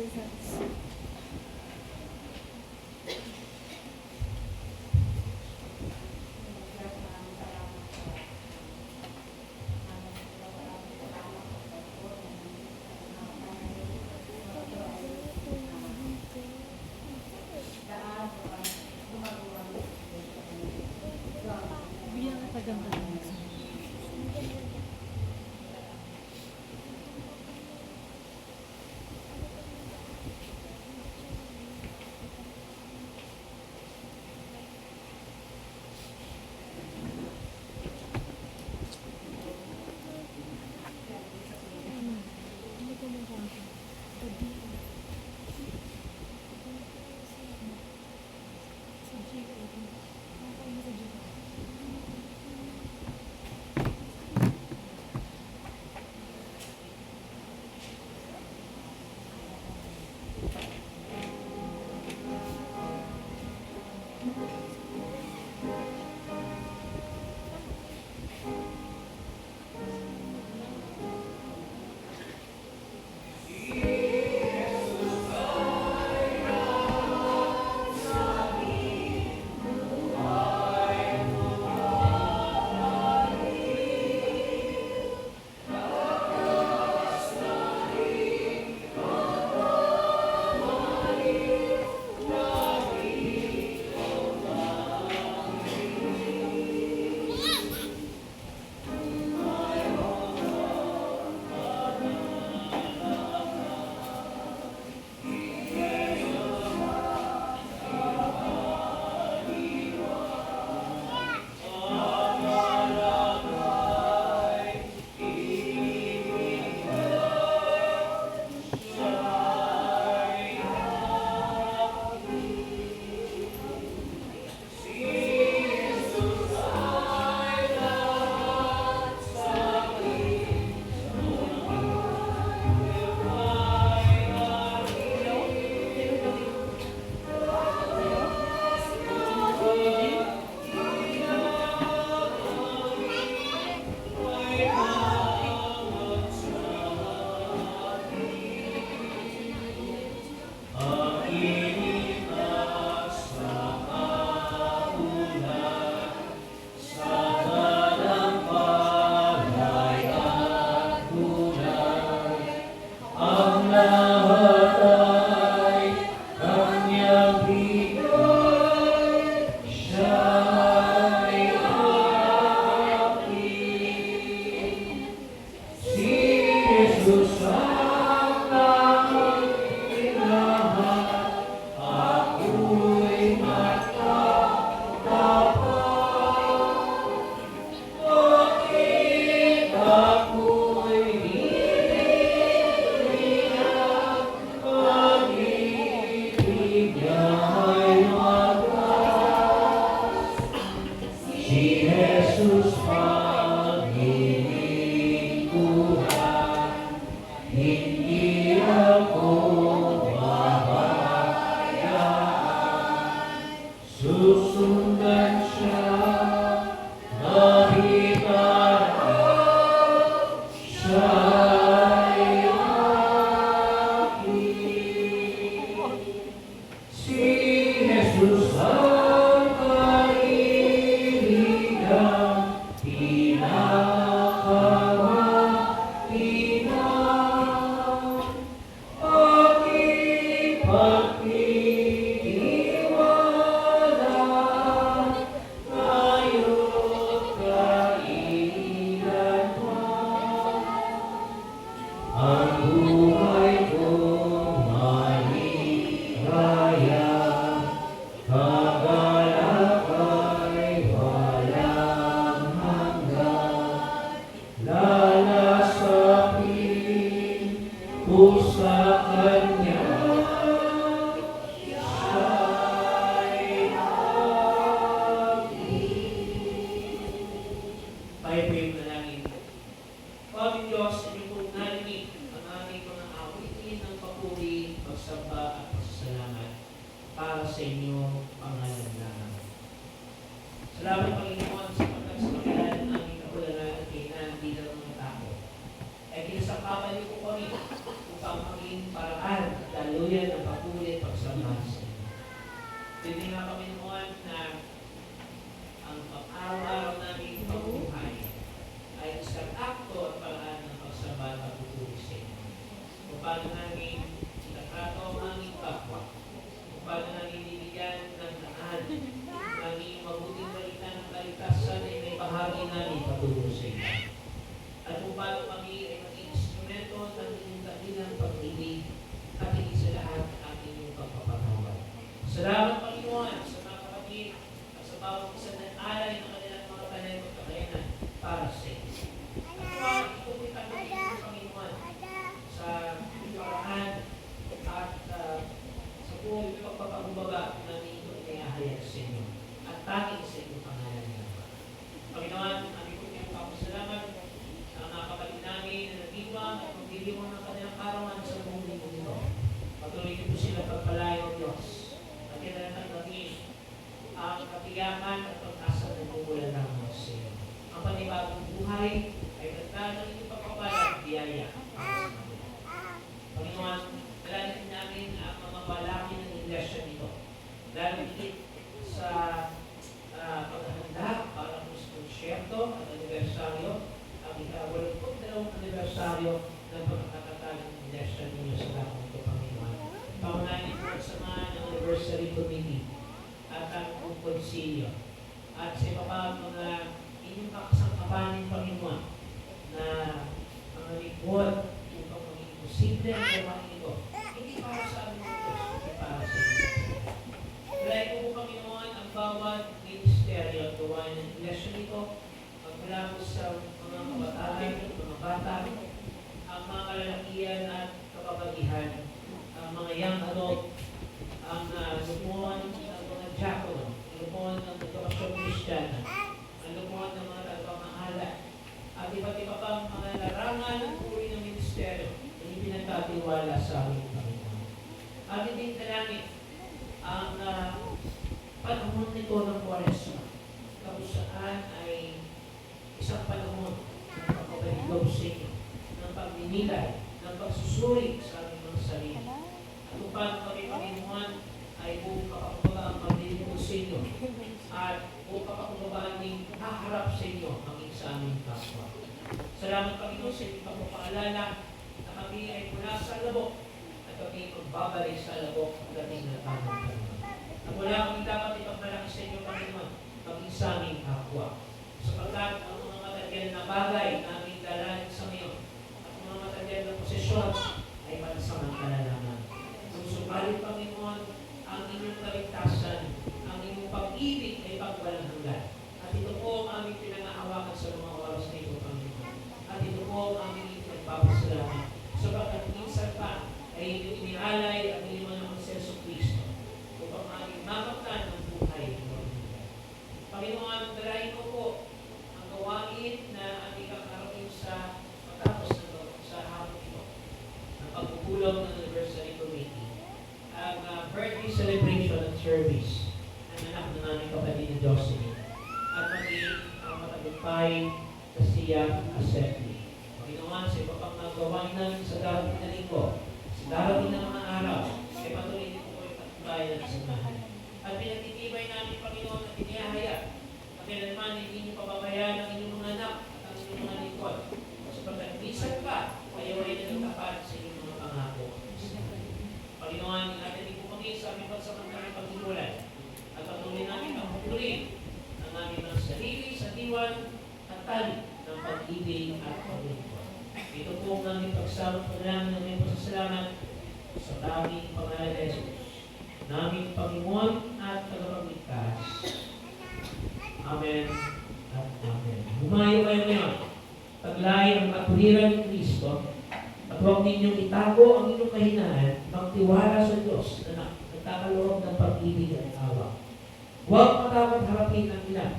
results. Bigyan ka paganda ng exam. lalo magpapatuloy sa inyo. At kung paano kami ay maging instrumento ng inyong dakilang pag-ibig at higit sa lahat ang inyong pagpapatawad. Salamat, Panginoon, sa mga kapatid at sa bawat isa na alay ng kanilang mga talento at kakayanan para sa inyo. At kung ito po'y tanongin ng Panginoon sa paraan at sa buong pagpapagubaga na ito inahayag sa inyo at tanging sa inyong pangalan niya. Panginoon, aming po niyong papasalamat sa mga kapatid namin na nagdiwang at magdiriwang ng kanilang karawan sa buong linggo nito. Patuloy niyo po sila pagpalayo, Diyos. At kinalatan natin ang katiyakan at pag-asa na bumula lamang sa iyo. Ang panibagong buhay ay nagdaan ng inyong pagpapala at biyaya. Panginoon, dalangin namin ang mga balaki ng iglesia nito. Lalo higit sa paghahanda para sa konsyerto at anibersaryo, ang ika-82 anibersaryo ng pagkakatatag ng iglesia ninyo sa lakong ito, Panginoon. Paunahin po sa mga anniversary committee at ang konsilyo at sa iba pa mga inyong kakasangkapanin, Panginoon, na mga lingkod upang maging posible ang gawain ito. Hindi para sa amin ito, hindi para sa inyo. Wala ito po, Panginoon, ang bawat ministeryo at gawain ng iglesia nito, magmula po sa mga kabataan, mga bata, ang mga kalalakihan at kababagihan, ang mga young adult, ang lupon ng mga diakono, ang lupon ng edukasyon kristyana, ang lupon ng mga tagapamahala, at iba't iba pang mga larangan ng uri ng ministeryo na ipinagkatiwala sa aming Panginoon. At hindi dalangin ang panahon nito ng Kwaresma, kung saan ay isang panahon ng pagpapaligaw sa inyo, ng pagninilay, ng pagsusuri sa aming mga sarili. At kung paano kami, Panginoon, ay buong kapakumbaba ang paglilingkod sa inyo at buong kapakumbaba ang haharap sa inyo maging sa aming kapwa. Salamat, Panginoon, sa inyong pagpapaalala na kami ay mula sa labok at kami magbabalik sa labok at kami na tamang Panginoon. At wala kami dapat ipagmalaki sa inyo, Panginoon, maging sa aming kapwa. Sapagkat ang mga material na bagay na aming dalahin sa ngayon at mga material na posisyon ay pansamantala lamang. Susubalit, Panginoon, ang inyong kaligtasan, ang inyong pag-ibig ay pagwalang hanggan. At ito po ang aming pinangahawakan sa mga oras na ito, Panginoon. At ito po ang aming nagpapasalamat. Sapagkat minsan pa ay inialay ang iliman ng Jesu Cristo upang aming mapagtan ng buhay mo. Panginoon, dalahin ko po ang gawain na aming kakarating sa matapos na sa hapon ito. Ang pagpupulong ng Anniversary Committee. Ang birthday celebration at service ng anak ng aming kapatid na Jocelyn at maging ang matagumpay na siya assembly. Panginoon, sa iba pang nagawain namin sa darating na linggo, sa darating na mga araw, ay patuloy din po yung patubayan at samahan. At pinagtitibay namin, Panginoon, at inihahaya na kailanman hindi niyo pababayaan ang inyong mga anak at ang inyong mga lingkod. Sapagkat minsan pa, ayaw ay nagtapat sa inyong mga pangako. Panginoon, natin po kami sa aming pagsamantalang paghimulan at patuloy namin ang patuloy ng aming mga sarili sa diwan at tali ng pag-ibig at paglingkod. Ito po ang aming pagsama po namin ng aming pasasalamat sa daming pangalan ni Jesus, naming Panginoon at tagapagligtas. Amen at Amen. Humayo kayo ngayon. Taglay ang katuwiran ni Kristo at huwag ninyong itago ang inyong kahinaan, magtiwala sa Diyos na nagkakaloob ng pag-ibig at awa. Huwag matakot harapin ang ilan.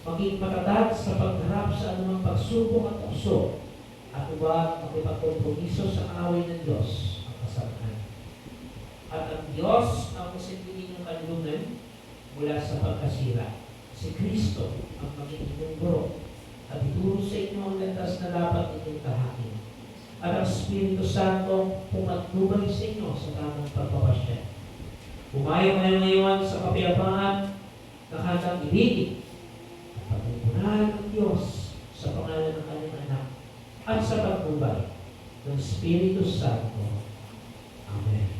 Maging matatag sa pagharap sa anumang pagsubok at tukso at huwag makipagkompromiso sa away ng Diyos ang kasamahan. At ang Diyos ang masinti ninyong kanlungan mula sa pagkasira. Si Kristo ang maging inyong guro at ituro sa inyo ang landas na dapat inyong tahakin. At ang Espiritu Santo pumatnubay sa inyo sa tamang pagpapasya. Pumayo kayo ngayon sa kapayapaan na handang ibigin at pagpupunahan ng Diyos sa pangalan ng kanyang anak at sa pagtubay ng Espiritu Santo. Amen.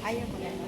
Ayaw ko na.